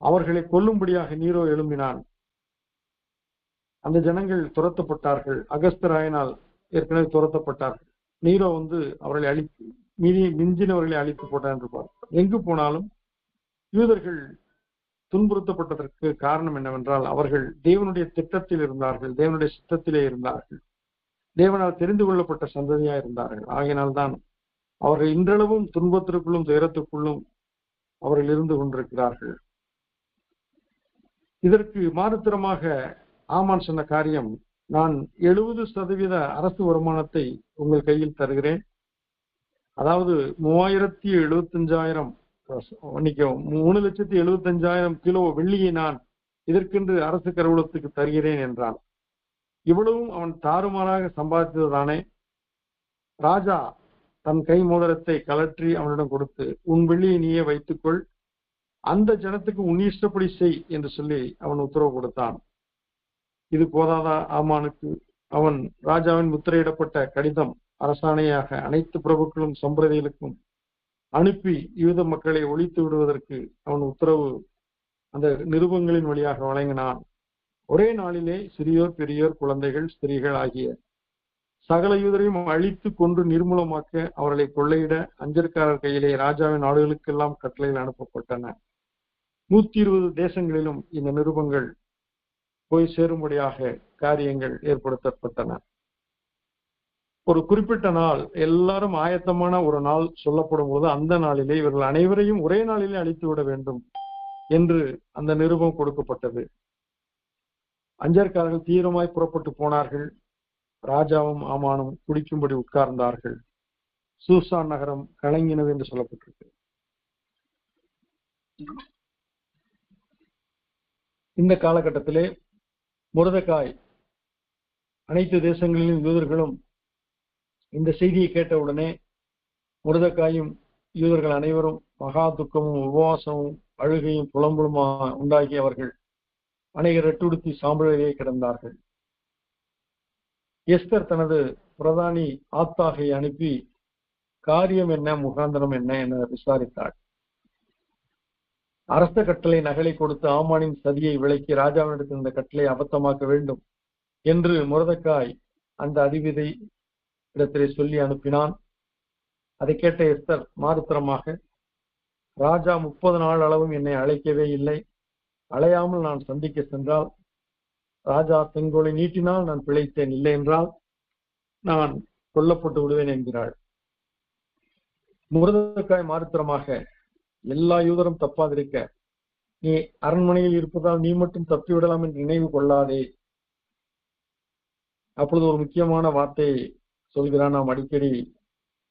அவர்களை கொல்லும்படியாக நீரோ எழும்பினான். அந்த ஜனங்கள் துரத்தப்பட்டார்கள். அகஸ்தராயனால் ஏற்கனவே துரத்தப்பட்டார்கள். நீரோ அவர்களை மிஞ்சினவர்களை அழித்து போட்டார் என்று பார்த்தார். எங்கு போனாலும் யூதர்கள் துன்புறுத்தப்பட்டதற்கு காரணம் என்னவென்றால் அவர்கள் தேவனுடைய திட்டத்தில் இருந்தார்கள், தேவனுடைய சித்தத்திலே இருந்தார்கள், தேவனால் தெரிந்து கொள்ளப்பட்ட சந்ததியா இருந்தார்கள். ஆகையினால்தான் அவர்கள் இன்றளவும் துன்பத்திற்குள்ளும் துயரத்துக்குள்ளும் அவர்கள் இருந்து கொண்டிருக்கிறார்கள். இதற்கு மாறுத்தரமாக ஆமான் சொன்ன காரியம், நான் 70% அரசு வருமானத்தை உங்கள் கையில் தருகிறேன், அதாவது 3,75,000 3,75,000 கிலோ வெள்ளியை நான் இதற்கென்று அரசு கருவூலத்துக்கு தருகிறேன் என்றான். இவ்வளவும் அவன் தாறுமாறாக சம்பாதித்ததுதானே. ராஜா தன் கை மோதிரத்தை கலற்றி அவனிடம் கொடுத்து, உன் வெள்ளியை நீயே வைத்துக்கொள், அந்த ஜனத்துக்கு உன் இஷ்டப்படி செய் என்று சொல்லி அவன் உத்தரவு கொடுத்தான். இது போதாதா ஆமானுக்கு? அவன் ராஜாவின் முத்திரையிடப்பட்ட கடிதம் அரசாணையாக அனைத்து பிரபுக்களும் சம்பிரதிகளுக்கும் அனுப்பி யூத மக்களை ஒழித்து விடுவதற்கு அவன் உத்தரவு அந்த நிருபங்களின் வழியாக வழங்கினான். ஒரே நாளிலே சிறியோர், பெரியோர், குழந்தைகள், ஸ்திரீகள் ஆகிய சகல யூதரையும் அழித்து கொண்டு நிர்மூலமாக்க அவர்களை கொள்ளையிட அஞ்சற்காரர் கையிலே ராஜாவின் நாடுகளுக்கெல்லாம் கட்டளைகள் அனுப்பப்பட்டன. 120 தேசங்களிலும் இந்த நிருபங்கள் போய் சேரும்படியாக காரியங்கள் ஏற்படுத்தப்பட்டன. ஒரு குறிப்பிட்ட நாள், எல்லாரும் ஆயத்தமான ஒரு நாள் சொல்லப்படும் போது அந்த நாளிலே இவர்கள் அனைவரையும் ஒரே நாளிலே அழித்து விட வேண்டும் என்று அந்த நிருபம் கொடுக்கப்பட்டது. அஞ்சற்காரர்கள் தீவிரமாய் புறப்பட்டு போனார்கள். ராஜாவும் ஆமானும் குடிக்கும்படி உட்கார்ந்தார்கள். சூசான் நகரம் கலங்கினது என்று சொல்லப்பட்டிருக்கு. இந்த காலகட்டத்திலே மொர்தெகாய் அனைத்து தேசங்களிலும் யூதர்களும் இந்த செய்தியை கேட்டவுடனே மொர்தெகாயும் யூதர்கள் அனைவரும் மகா துக்கமும் உபவாசமும் அழுகையும் புலம்பலுமா உண்டாகி அவர்கள் அநேகர் ரெட்டுடுத்தி சாம்பலிலே கிடந்தார்கள். எஸ்தர் தனது பிரதானி ஆத்தாகை அனுப்பி காரியம் என்ன, முகாந்தரம் என்ன என விசாரித்தாள். அரச கட்டளை நகலை கொடுத்து ஆமானின் சதியை விலக்கி ராஜாவினிடத்தில் இந்த கட்டளை அபத்தமாக்க வேண்டும் என்று மொர்தெகாய் அந்த அதிபதி இடத்திலே சொல்லி அனுப்பினான். அதை கேட்ட எஸ்தர் மாறுத்தரமாக, ராஜா 30 நாள் அளவும் என்னை அழைக்கவே இல்லை, அழையாமல் நான் சந்திக்க சென்றால் ராஜா செங்கோலை நீட்டினால் நான் பிழைத்தேன், இல்லை என்றால் நான் கொல்லப்பட்டு விடுவேன் என்கிறாள். மொர்தெகாய் மாறுத்தரமாக, எல்லா யூதரும் தப்பாதிருக்க நீ அரண்மனையில் இருப்பதால் நீ மட்டும் தப்பிவிடலாம் என்று நினைவு கொள்ளாதே. அப்பொழுது ஒரு முக்கியமான வார்த்தையை சொல்கிறான், நாம் அடிக்கடி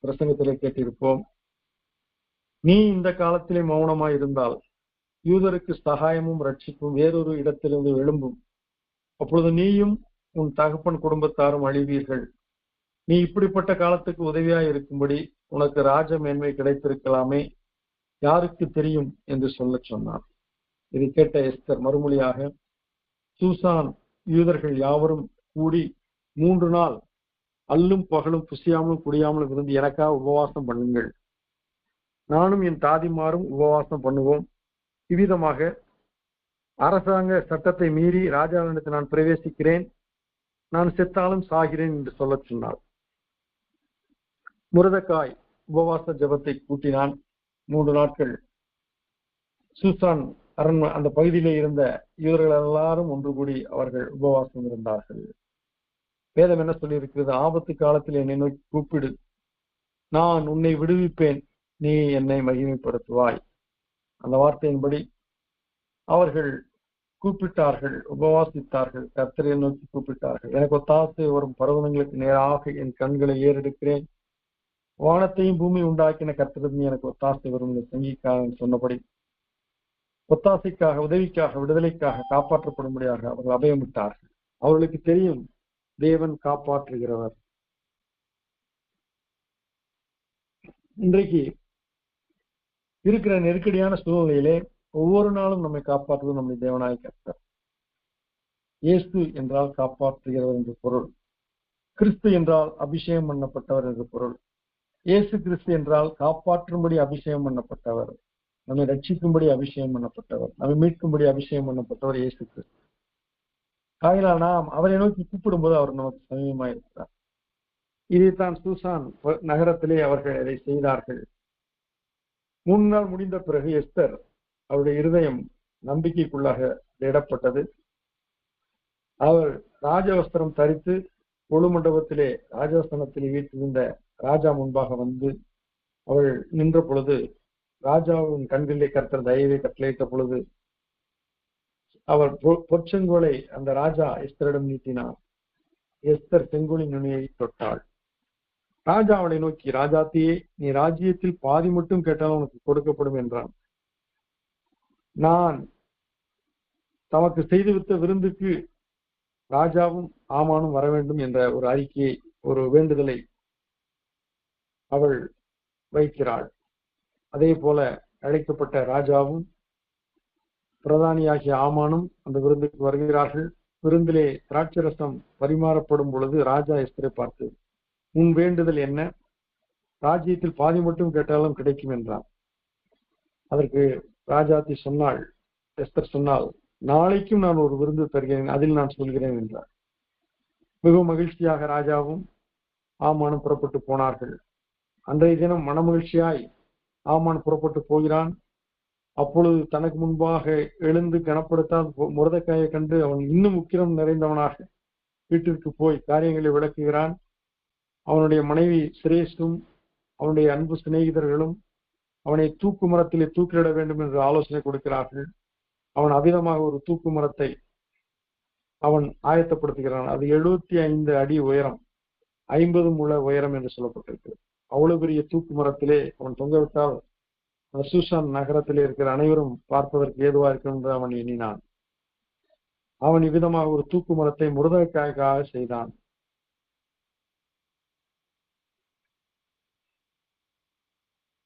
பிரசங்கத்திலே கேட்டிருப்போம். நீ இந்த காலத்திலே மௌனமாய் இருந்தால் யூதருக்கு சகாயமும் ரட்சிப்பும் வேறொரு இடத்திலிருந்து எழும்பும். அப்பொழுது நீயும் உன் தகப்பன் குடும்பத்தாரும் அழிவீர்கள். நீ இப்படிப்பட்ட காலத்துக்கு உதவியாய் இருக்கும்படி உனக்கு ராஜ மேன்மை கிடைத்திருக்கலாமே, யாருக்கு தெரியும் என்று சொல்ல சொன்னார். இதை கேட்ட எஸ்தர் மறுமொழியாக, சூசான் யூதர்கள் யாவரும் கூடி 3 நாள் அல்லும் பகலும் புசியாமலும் குடியாமலும் இருந்து எனக்காக உபவாசம் பண்ணுங்கள், நானும் என் தாதிமாரும் உபவாசம் பண்ணுவோம். இவ்விதமாக அரசாங்க சட்டத்தை மீறி ராஜாவிடத்தில் நான் பிரவேசிக்கிறேன், நான் செத்தாலும் சாகிறேன் என்று சொல்ல சொன்னார். மொர்தெகாய் உபவாச ஜபத்தை கூட்டினான். 3 நாட்கள் சூசான் அரண்மனை அந்த பகுதியிலே இருந்த யூதர்கள் எல்லாரும் ஒன்று கூடி அவர்கள் உபவாசம் இருந்தார்கள். வேதம் என்ன சொல்லி இருக்கிறது? ஆபத்து காலத்தில் என்னை நோக்கி கூப்பிடு, நான் உன்னை விடுவிப்பேன், நீ என்னை மகிமைப்படுத்துவாய். அந்த வார்த்தையின்படி அவர்கள் கூப்பிட்டார்கள், உபவாசித்தார்கள், கர்த்தரை நோக்கி கூப்பிட்டார்கள். எனக்கு ஒத்தாசை வரும் பர்வதங்களுக்கு நேராக என் கண்களை ஏறெடுக்கிறேன், வானத்தையும் பூமி உண்டாக்கின கர்த்தரிடம் எனக்கு ஒத்தாசை வரும் என்று சங்கீதக்காரன் சொன்னபடி ஒத்தாசைக்காக, உதவிக்காக, விடுதலைக்காக காப்பாற்றப்படும்படியாக அவர்கள் அபயமிட்டார்கள். அவர்களுக்கு தெரியும் தேவன் காப்பாற்றுகிறவர். இன்றைக்கு இருக்கிற நெருக்கடியான சூழ்நிலையிலே ஒவ்வொரு நாளும் நம்மை காப்பாற்றுவது நம்முடைய தேவனாய் கர்த்தர். இயேசு என்றால் காப்பாற்றுகிறவர் என்று பொருள். கிறிஸ்து என்றால் அபிஷேகம் பண்ணப்பட்டவர் என்று பொருள். இயேசு கிறிஸ்து என்றால் காப்பாற்றும்படி அபிஷேகம் பண்ணப்பட்டவர், நம்மை ரட்சிக்கும்படி அபிஷேகம் பண்ணப்பட்டவர், நம்மை மீட்கும்படி அபிஷேகம் பண்ணப்பட்டவர் இயேசு கிறிஸ்து. ஆகினால் நாம் அவரை நோக்கி கூப்பிடும் போது அவர் நமக்கு சமீபமாக இருக்கிறார். இதைத்தான் சூசான் நகரத்திலே அவர்கள் அதை செய்தார்கள். 3 நாள் முடிந்த பிறகு எஸ்தர் அவருடைய இருதயம் நம்பிக்கைக்குள்ளாக இடப்பட்டது. அவர் ராஜவஸ்திரம் தரித்து கொழு மண்டபத்திலே ராஜாசனத்திலே வீட்டிருந்த ராஜா முன்பாக வந்து அவள் நின்ற பொழுது, ராஜாவின் கண்களிலே கர்த்தர் தயவை கட்டளையிட்ட பொழுது அவர் பொற்செங்கோலை அந்த ராஜா எஸ்தரிடம் நீட்டினார். எஸ்தர் செங்கோலின் நுனியை தொட்டாள். ராஜா அவளை நோக்கி, ராஜாத்தியே, நீ ராஜ்யத்தில் பாதி மட்டும் கேட்டாலும் உனக்கு கொடுக்கப்படும் என்றான். நான் தமக்கு செய்துவித்த விருந்துக்கு ராஜாவும் ஆமானும் வர வேண்டும் என்ற ஒரு அறிக்கையை, ஒரு வேண்டுதலை அவள் வைக்கிறாள். அதே போல அழைக்கப்பட்ட ராஜாவும் பிரதானியாகிய ஆமானும் அந்த விருந்துக்கு வருகிறார்கள். விருந்திலே திராட்சரசம் பரிமாறப்படும் பொழுது ராஜா எஸ்தரை பார்த்து, உன் வேண்டுதல் என்ன? ராஜ்யத்தில் பாதி மட்டும் கேட்டாலும் கிடைக்கும் என்றான். அதற்கு ராஜாத்தி சொன்னாள், எஸ்தர் சொன்னால், நாளைக்கும் நான் ஒரு விருந்து தருகிறேன், அதில் நான் சொல்கிறேன் என்றார். மிகவும் மகிழ்ச்சியாக ராஜாவும் ஆமானும் புறப்பட்டு போனார்கள். அன்றைய தினம் மனமகிழ்ச்சியாய் ஆமான் புறப்பட்டு போகிறான். அப்பொழுது தனக்கு முன்பாக எழுந்து கனப்படுத்தால் முருதக்காயை கண்டு அவன் இன்னும் உக்கிரம் நிறைந்தவனாக வீட்டிற்கு போய் காரியங்களை விளக்குகிறான். அவனுடைய மனைவி சிரேஷும் அவனுடைய அன்பு சிநேகிதர்களும் அவனை தூக்கு மரத்திலே தூக்கிலிட வேண்டும் என்று ஆலோசனை கொடுக்கிறார்கள். அவன் அவ்விதமாக ஒரு தூக்கு மரத்தை அவன் ஆயத்தப்படுத்துகிறான். அது 75 அடி உயரம், 50 முழ உயரம் என்று சொல்லப்பட்டிருக்கிறது. அவ்வளவு பெரிய தூக்கு மரத்திலே அவன் தொங்கவிட்டால் சூசான் நகரத்திலே இருக்கிற அனைவரும் பார்ப்பதற்கு ஏதுவா இருக்கும் என்று அவன் எண்ணினான். அவன் இவ்விதமாக ஒரு தூக்கு மரத்தை முருதக்காய்க்காக செய்தான்.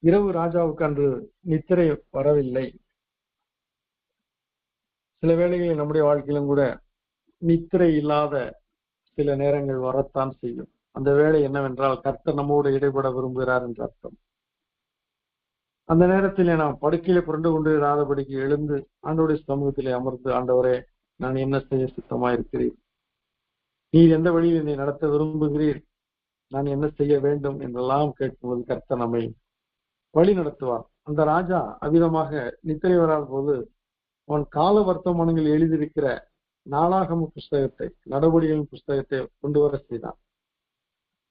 இரவு ராஜாவுக்கு அன்று நித்திரை வரவில்லை. சில வேளைகளில் நம்முடைய வாழ்க்கையிலும் கூட நித்திரை இல்லாத சில நேரங்கள் வரத்தான் செய்யும். அந்த வேளை என்னவென்றால் கர்த்தர் நம்மோடு இடைபட விரும்புகிறார் என்ற அர்த்தம். அந்த நேரத்திலே நாம் படுக்கையில புரண்டு கொண்டு இராதபடிக்கு எழுந்து ஆண்டவருடைய சமூகத்திலே அமர்ந்து, ஆண்டவரே, நான் என்ன செய்ய சித்தமாயிருக்கிறேன், நீர் எந்த வழியில் என்னை நடத்த விரும்புகிறீர், நான் என்ன செய்ய வேண்டும் என்றெல்லாம் கேட்கும்போது கர்த்தர் நம்மை வழி நடத்துவார். அந்த ராஜா அவ்விதமாக நித்திரை வராத போது அவன் கால வர்த்தமானங்கள் எழுதியிருக்கிற நாளாகம புஸ்தகத்தை, நடவடிக்கைகளின் புஸ்தகத்தை கொண்டு வர செய்தான்.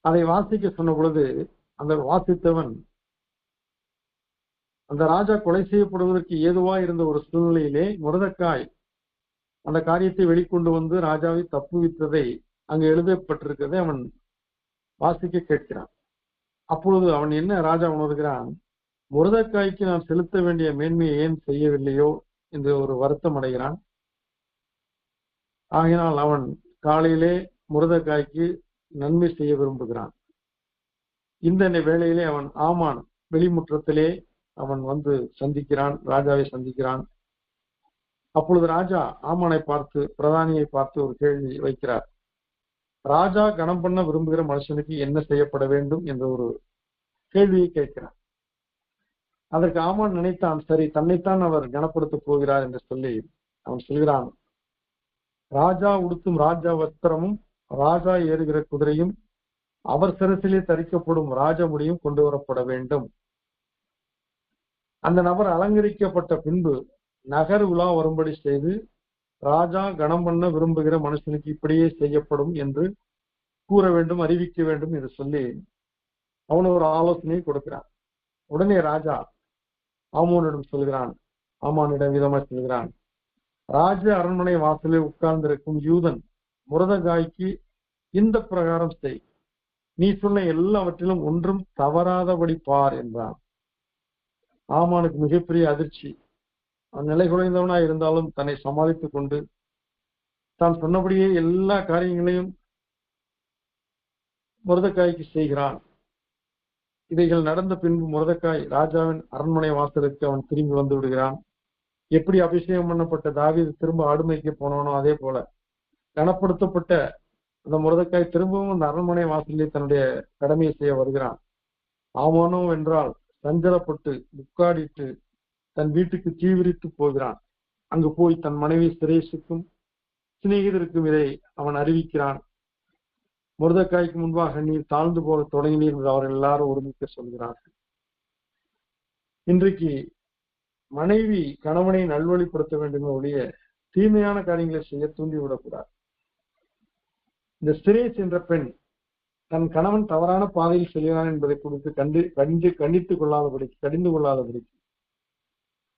அதை வாசிக்க சொன்ன பொழுது அந்த வாசித்தவன் அந்த ராஜா கொலை செய்யப்படுவதற்கு ஏதுவா இருந்த ஒரு சூழ்நிலையிலே முருதக்காய் அந்த காரியத்தை வெளிக்கொண்டு வந்து ராஜாவை தப்புவித்ததை அங்கு எழுதப்பட்டிருக்கிறதை அவன் வாசிக்க கேட்கிறான். அப்பொழுது அவன் என்ன ராஜா உணர்கிறான், முருதக்காய்க்கு நான் செலுத்த வேண்டிய மேன்மையை ஏன் செய்யவில்லையோ என்று ஒரு வருத்தம் அடைகிறான். ஆகினால் அவன் காலையிலே முருதக்காய்க்கு நன்மை செய்ய விரும்புகிறான். இந்த வேளையிலே அவன் ஆமான் வெளிமுற்றத்திலே அவன் வந்து சந்திக்கிறான், ராஜாவை சந்திக்கிறான். அப்பொழுது ராஜா ஆமானை பார்த்து, பிரதானியை பார்த்து ஒரு கேள்வி வைக்கிறார். ராஜா கனம் பண்ண விரும்புகிற மனுஷனுக்கு என்ன செய்யப்பட வேண்டும் என்ற ஒரு கேள்வியை கேட்கிறார். அதற்கு ஆமான் நினைத்தான், சரி, தன்னைத்தான் அவர் கனப்படுத்த போகிறார் என்று சொல்லி அவன் சொல்கிறான், ராஜா உடுத்தும் ராஜா வஸ்திரமும் ராஜா ஏறுகிற குதிரையும் அவர் சிரசிலே தரிக்கப்படும் ராஜ முடியும் கொண்டு வரப்பட வேண்டும். அந்த நபர் அலங்கரிக்கப்பட்ட பின்பு நகர் உலா வரும்படி செய்து ராஜா கனம் பண்ண விரும்புகிற மனுஷனுக்கு இப்படியே செய்யப்படும் என்று கூற வேண்டும், அறிவிக்க வேண்டும் என்று சொல்லி அவனு ஒரு ஆலோசனையை கொடுக்கிறான். உடனே ராஜா ஆமோனிடம் சொல்கிறான், ஆமானிடம் விதமாக சொல்கிறான், ராஜ அரண்மனை வாசலில் உட்கார்ந்திருக்கும் யூதன் முருதகாய்க்கு இந்த பிரகாரம் செய், நீ சொன்ன எல்லாவற்றிலும் ஒன்றும் தவறாதபடி பார் என்றான். ஆமானுக்கு மிகப்பெரிய அதிர்ச்சி. நிலை குறைந்தவனா இருந்தாலும் தன்னை சமாளித்துக் கொண்டு தான் சொன்னபடியே எல்லா காரியங்களையும் முருதக்காய்க்கு செய்கிறான். இவைகள் நடந்த பின்பு முருதக்காய் ராஜாவின் அரண்மனை வாசலுக்கு அவன் திரும்பி வந்து விடுகிறான். எப்படி அபிஷேகம் பண்ணப்பட்ட தாவீது திரும்ப ஆடுமைக்கு போனானோ அதே போல கனப்படுத்தப்பட்ட அந்த முருதக்காய் திரும்பவும் அந்த அரண்மனை வாசலிலே தன்னுடைய கடமையை செய்ய வருகிறான். ஆமானோ என்றால் சஞ்சலப்பட்டு முக்காடிட்டு தன் வீட்டுக்கு தீவிரித்து போகிறான். அங்கு போய் தன் மனைவி சிரேஷுக்கும் சிநேகிதருக்கும் இதை அவன் அறிவிக்கிறான். முருதக்காய்க்கு முன்பாக நீர் தாழ்ந்து போக தொடங்கினீர் என்று அவர்கள் எல்லாரும் ஒருமிக்க சொல்கிறார்கள். இன்றைக்கு மனைவி கணவனை நல்வழிப்படுத்த வேண்டும் ஒழிய தீமையான காரியங்களை செய்ய தூண்டிவிடக்கூடாது. இந்த சிரேஷ் என்ற பெண் தன் கணவன் தவறான பாதையில் செல்கிறான் என்பதை குறித்து கண்டிந்து கொள்ளாதபடிக்கு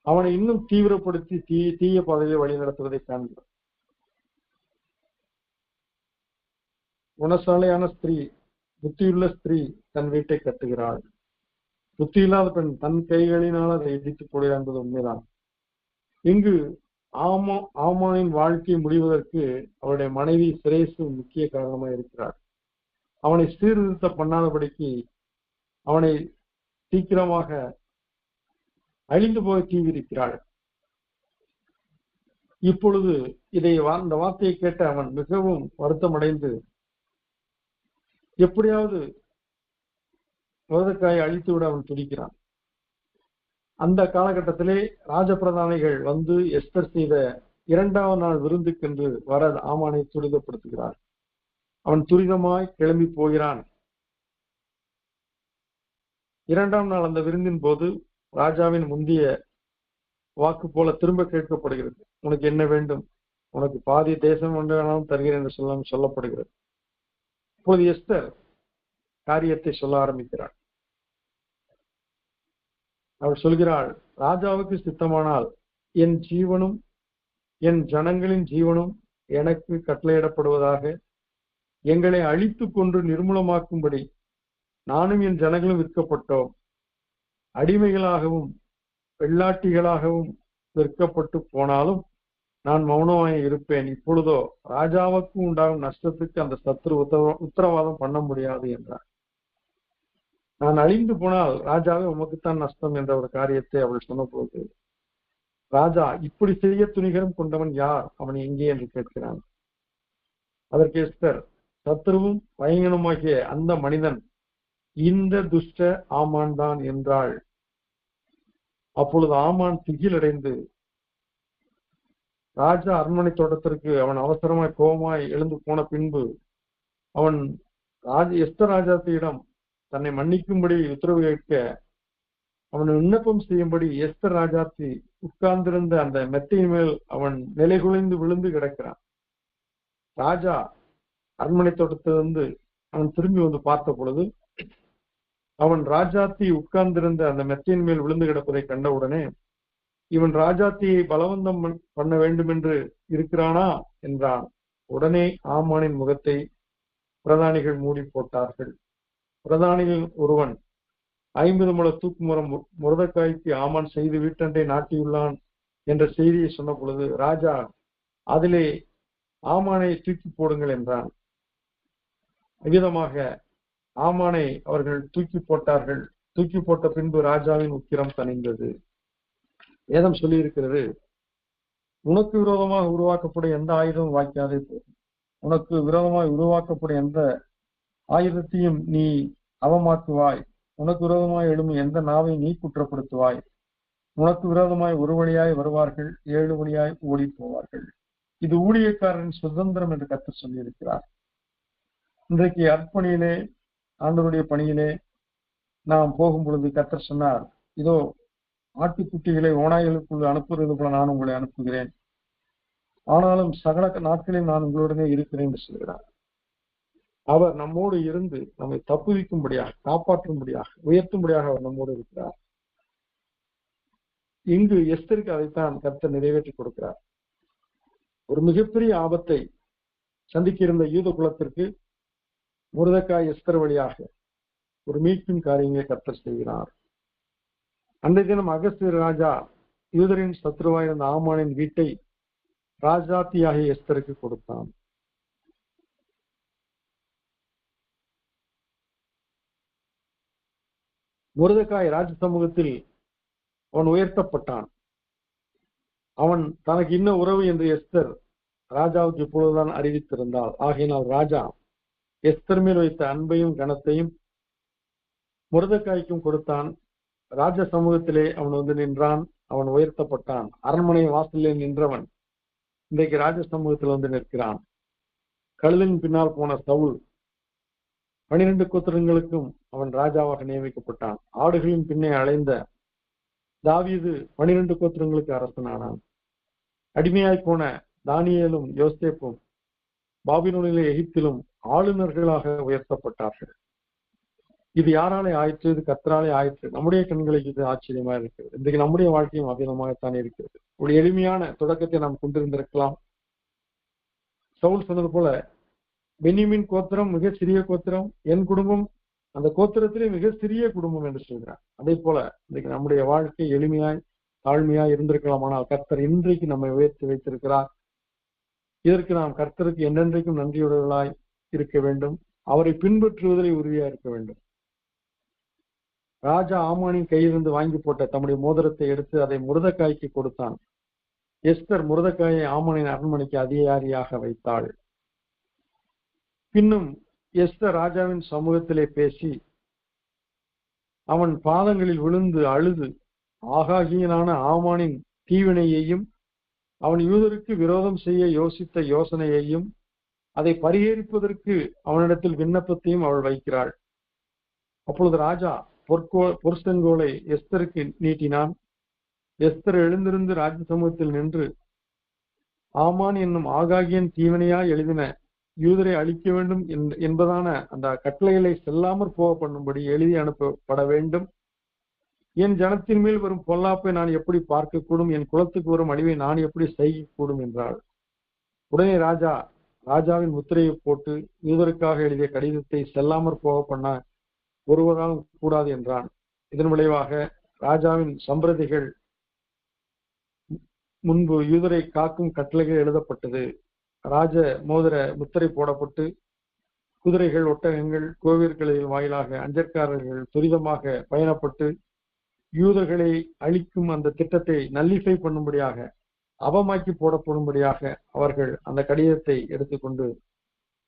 அவனை இன்னும் தீவிரப்படுத்தி தீய பாதையை வழி நடத்துவதை காண்கிறோம். குணசாலையான ஸ்திரீ, புத்தியுள்ள ஸ்திரீ தன் வீட்டை கட்டுகிறாள். புத்தியில்லாத பெண் தன் கைகளினால் அதை இடித்துப் போடுகிறார் என்பது உண்மைதான். இங்கு ஆமானின் வாழ்க்கை முடிவதற்கு அவருடைய மனைவி சிரேசு முக்கிய காரணமாக இருக்கிறார். அவனை சீர்திருத்த பண்ணாதபடிக்கு அவனை சீக்கிரமாக அழிந்து போக தீவிரிக்கிறாள். இப்பொழுது இந்த வார்த்தையை கேட்ட அவன் மிகவும் வருத்தமடைந்து எப்படியாவது முருதக்காயை அழித்துவிட அவன் துடிக்கிறான். அந்த காலகட்டத்திலே ராஜபிரதானிகள் வந்து எஸ்தர் செய்த 2வது நாள் விருந்துக்கென்று வர ஆமானை துரிதப்படுத்துகிறார். அவன் துரிதமாய் கிளம்பி போகிறான். 2ஆம் நாள் அந்த விருந்தின் போது ராஜாவின் முந்திய வாக்கு போல திரும்ப கேட்கப்படுகிறது. உனக்கு என்ன வேண்டும்? உனக்கு பாதி தேசம் ஒன்று வேணாலும் தருகிறேன் என்று சொல்லப்படுகிறது. இப்போது எஸ்தர் காரியத்தை சொல்ல ஆரம்பிக்கிறாள். அவள் சொல்கிறாள், ராஜாவுக்கு சித்தமானால் என் ஜீவனும் என் ஜனங்களின் ஜீவனும் எனக்கு கட்டளையிடப்படுவதாக. எங்களை அழித்து கொன்று நிர்மூலமாக்கும்படி நானும் என் ஜனங்களும் விற்கப்பட்டோம். அடிமைகளாகவும் வெள்ளாட்டிகளாகவும் விற்கப்பட்டு போனாலும் நான் மௌனமாய் இருப்பேன். இப்பொழுதோ ராஜாவுக்கு உண்டாகும் நஷ்டத்துக்கு அந்த சத்துரு உத்தரவாதம் பண்ண முடியாது என்றார். நான் அழிந்து போனால் ராஜாவே உமக்குத்தான் நஷ்டம் என்ற ஒரு காரியத்தை அவள் சொன்னபோது, ராஜா இப்படி செய்ய துணிகரம் கொண்டவன் யார்? அவன் எங்கே என்று கேட்கிறான். அதற்கு எஸ்தர், சத்துருவும் பயங்கரமாகிய அந்த மனிதன் இந்த துஷ்ட ஆமான் தான் என்றாள். அப்பொழுது ஆமான் திகிலடைந்து ராஜா அரண்மனை தோட்டத்திற்கு அவன் அவசரமாய் கோபமாய் எழுந்து போன பின்பு அவன் எஸ்தர் ராஜாத்தியிடம் தன்னை மன்னிக்கும்படி உத்தரவு கேட்க அவன் விண்ணப்பம் செய்யும்படி எஸ்தர் ராஜாத்தி உட்கார்ந்திருந்த அந்த மெத்தையின் மேல் அவன் நிலை குலைந்து விழுந்து கிடக்கிறான். ராஜா அரண்மனை தோட்டத்திலிருந்து அவன் திரும்பி வந்து பார்த்த பொழுது அவன் ராஜாத்தி உட்கார்ந்திருந்த அந்த மெத்தையின் மேல் விழுந்து கிடப்பதை கண்டவுடனே, இவன் ராஜாத்தியை பலவந்தம் பண்ண வேண்டும் என்று இருக்கிறானா என்றான். உடனே ஆமானின் முகத்தை பிரதானிகள் மூடி போட்டார்கள். பிரதானிகள் ஒருவன் 50 முழ தூக்கு மரம் முருதக்காய்க்கு ஆமான் செய்து வீட்டண்டை நாட்டியுள்ளான் என்ற செய்தியை சொன்ன பொழுது ராஜா, அதிலே ஆமானை தூக்கி போடுங்கள் என்றான். விதமாக ஆமானை அவர்கள் தூக்கி போட்டார்கள். தூக்கி போட்ட பின்பு ராஜாவின் உக்கிரம் தணிந்தது. வேதம் சொல்லி இருக்கிறது, உனக்கு விரோதமாக உருவாக்கப்படும் எந்த ஆயுதமும் வாய்க்காதே போகும். உனக்கு விரோதமாக உருவாக்கப்படும் எந்த ஆயுதத்தையும் நீ அவமாக்குவாய். உனக்கு விரோதமாய் எழும் எந்த நாவை நீ குற்றப்படுத்துவாய். உனக்கு விரோதமாய் ஒரு வழியாய் வருவார்கள், 7 வழியாய் ஓடி போவார்கள். இது ஊழியக்காரரின் சுதந்திரம் என்று கர்த்தர் சொல்லியிருக்கிறார். இன்றைக்கு அர்ப்பணியிலே ஆண்டவருடைய பணியிலே நாம் போகும் பொழுது கர்த்தர் சொன்னார், இதோ ஆட்டுக்குட்டிகளை ஓநாய்களுக்குள் அனுப்புவது போல நான் உங்களை அனுப்புகிறேன், ஆனாலும் சகல நாட்களில் நான் உங்களுடனே இருக்கிறேன் என்று சொல்கிறார். அவர் நம்மோடு இருந்து நம்மை தப்புவிக்கும்படியாக, காப்பாற்றும்படியாக, உயர்த்தும்படியாக அவர் நம்மோடு இருக்கிறார். இங்கு எஸ்தருக்கு அதைத்தான் கர்த்தர் நிறைவேற்றி கொடுக்கிறார். ஒரு மிகப்பெரிய ஆபத்தை சந்திக்க இருந்த யூத குலத்திற்கு முருதக்காய் எஸ்தர் வழியாக ஒரு மீட்பின் காரியங்களை கர்த்தர் செய்கிறார். அன்றைய தினம் அகஸ்தியர் ராஜா யூதரின் சத்ருவாயிருந்த ஆமானின் வீட்டை ராஜாத்தியாகிய எஸ்தருக்கு கொடுத்தான். முருதக்காய் ராஜ சமூகத்தில் அவன் உயர்த்தப்பட்டான். அவன் தனக்கு இன்ன உறவு என்று எஸ்தர் ராஜாவுக்கு இப்பொழுதுதான் அறிவித்திருந்தாள். ஆகையினால் ராஜா எஸ்தர் மேல் வைத்த அன்பையும் கனத்தையும் முருதக்காய்க்கும் கொடுத்தான். ராஜ சமூகத்திலே அவன் வந்து நின்றான். அவன் உயர்த்தப்பட்டான். அரண்மனை வாசலிலே நின்றவன் இன்றைக்கு ராஜ சமூகத்தில் வந்து நிற்கிறான். கழுதின் பின்னால் போன சவுல் 12 கோத்திரங்களுக்கும் அவன் ராஜாவாக நியமிக்கப்பட்டான். ஆடுகளின் பின்னே அலைந்த தாவீது 12 கோத்திரங்களுக்கு அரசனானான். அடிமையாய் போன தானியேலும் யோசேப்பும் பாபிலோனிலே எகிப்திலும் ஆளுநர்களாக உயர்த்தப்பட்டார்கள். இது யாராலே ஆயிற்று? இது கர்த்தராலே ஆயிற்று. நம்முடைய கண்களுக்கு இது ஆச்சரியமா இருக்கிறது. இன்றைக்கு நம்முடைய வாழ்க்கையும் அபிதமாகத்தான் இருக்கிறது. ஒரு எளிமையான தொடக்கத்தை நாம் கொண்டிருந்திருக்கலாம். சவுல் சொன்னது போல, பென்யமீன் கோத்திரம் மிக சிறிய கோத்திரம், என் குடும்பம் அந்த கோத்திரத்திலே மிக சிறிய குடும்பம் என்று சொல்கிறார். அதே போல இன்றைக்கு நம்முடைய வாழ்க்கை எளிமையாய் தாழ்மையாய் இருந்திருக்கலாம். ஆனால் கர்த்தர் இன்றைக்கு நம்மை உயர்த்தி வைத்திருக்கிறார். இதற்கு நாம் கர்த்தருக்கு என்றென்றைக்கும் நன்றியுடையவர்களாய் இருக்க வேண்டும். அவரை பின்பற்றுவதிலே உறுதியா இருக்க வேண்டும். ராஜா ஆமானின் கையிலிருந்து வாங்கி போட்ட தம்முடைய மோதிரத்தை எடுத்து அதை முருதக்காய்க்கு கொடுத்தான். எஸ்தர் முருதக்காயை ஆமானின் அரண்மனைக்கு அதிகாரியாக வைத்தாள். பின்னும் எஸ்தர் ராஜாவின் சமூகத்திலே பேசி அவன் பாதங்களில் விழுந்து அழுது ஆகாகியனான ஆமானின் தீவினையையும் அவன் யூதருக்கு விரோதம் செய்ய யோசித்த யோசனையையும் அதை பரிகரிப்பதற்கு அவனிடத்தில் விண்ணப்பத்தையும் அவள் வைக்கிறாள். அப்பொழுது ராஜா பொற்செங்கோலை எஸ்தருக்கு நீட்டினான். எஸ்தர் எழுந்திருந்து ராஜ சமூகத்தில் நின்று ஆமான் என்னும் ஆகாகியன் தீவனையாய் எழுதின யூதரை அழிக்க வேண்டும் என்பதான அந்த கட்டளைகளை செல்லாமற் போக பண்ணும்படி எழுதி அனுப்பப்பட வேண்டும். என் ஜனத்தின் மேல் வரும் பொல்லாப்பை நான் எப்படி பார்க்கக்கூடும், என் குலத்துக்கு வரும் அழிவை நான் எப்படி செய்யக்கூடும் என்றாள். உடனே ராஜாவின் முத்திரையை போட்டு யூதருக்காக எழுதிய கடிதத்தை செல்லாமற் போக பண்ண ஒருவராலும் கூடாது என்றான். இதன் விளைவாக ராஜாவின் சம்பிரதிகள் முன்பு யூதரை காக்கும் கட்டளைகள் எழுதப்பட்டது. ராஜ மோதிர முத்திரை போடப்பட்டு குதிரைகள், ஒட்டகங்கள், கோவில்களின் வாயிலாக அஞ்சற்காரர்கள் துரிதமாக பயணப்பட்டு யூதர்களை அழிக்கும் அந்த திட்டத்தை நல்லிஃபை பண்ணும்படியாக, அவமாக்கி போடப்படும்படியாக அவர்கள் அந்த கடிதத்தை எடுத்துக்கொண்டு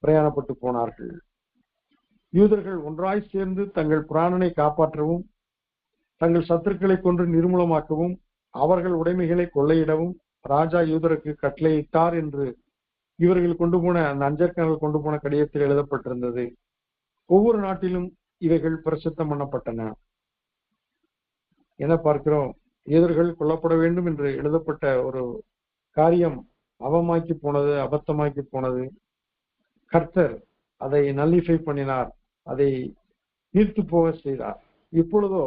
பிரயாணப்பட்டு போனார்கள். யூதர்கள் ஒன்றாய் சேர்ந்து தங்கள் பிராணனை காப்பாற்றவும், தங்கள் சத்துருக்களை கொன்று நிர்மூலமாக்கவும், அவர்கள் உடைமைகளை கொள்ளையிடவும் ராஜா யூதருக்கு கட்டளையிட்டார் என்று இவர்கள் கொண்டு போன அந்த அஞ்சற்காரர்கள் கொண்டு போன கடிதத்தில் எழுதப்பட்டிருந்தது. ஒவ்வொரு நாட்டிலும் இவைகள் பிரசித்தம் பண்ணப்பட்டன. என பார்க்கிறோம், யூதர்கள் கொல்லப்பட வேண்டும் என்று எழுதப்பட்ட ஒரு காரியம் அவமாக்கி போனது, அபத்தமாக்கி போனது. கர்த்தர் அதை நல்லிஃபை பண்ணினார், அதை நீர்த்து போக செய்தார். இப்பொழுதோ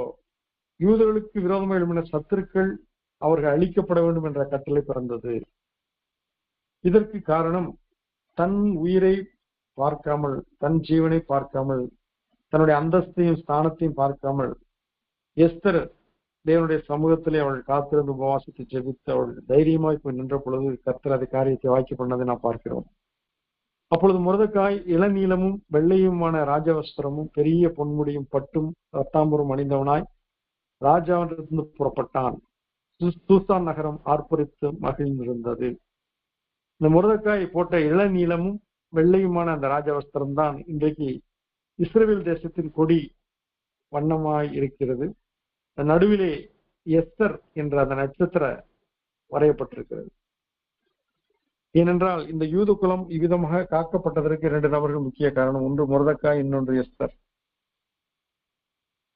யூதர்களுக்கு விரோதமாக எழுப்பின சத்துருக்கள் அவர்கள் அழிக்கப்பட வேண்டும் என்ற கட்டளை பிறந்தது. இதற்கு காரணம், தன் உயிரை பார்க்காமல், தன் ஜீவனை பார்க்காமல், தன்னுடைய அந்தஸ்தையும் ஸ்தானத்தையும் பார்க்காமல் எஸ்தர் தேவனுடைய சமூகத்திலே அவள் காத்திருந்து உபவாசத்தை ஜெபித்து அவள் தைரியமாய் போய் நின்ற பொழுது கர்த்தர் அதை காரியத்தை வாக்கி பண்ணதை நாம் பார்க்கிறோம். அப்பொழுது மொர்தெகாய் இளநீலமும் வெள்ளையுமான ராஜவஸ்திரமும் பெரிய பொன்முடியும் பட்டும் ரத்தாம்பூரும் அணிந்தவனாய் ராஜாவிலிருந்து புறப்பட்டான். சூசான் நகரம் ஆர்ப்பரித்து மகிழ்ந்திருந்தது. இந்த மொர்தெகாய் போட்ட இளநீலமும் வெள்ளையுமான அந்த ராஜவஸ்திரம் தான் இன்றைக்கு இஸ்ரவேல் தேசத்தின் கொடி வண்ணமாய் இருக்கிறது. நடுவிலே எஸ்தர் என்ற அந்த நட்சத்திர வரையப்பட்டிருக்கிறது. ஏனென்றால் இந்த யூத குலம் இவ்விதமாக காக்கப்பட்டதற்கு 2 நபர்கள் முக்கிய காரணம். ஒன்று மொர்தெகாய், இன்னொன்று எஸ்தர்.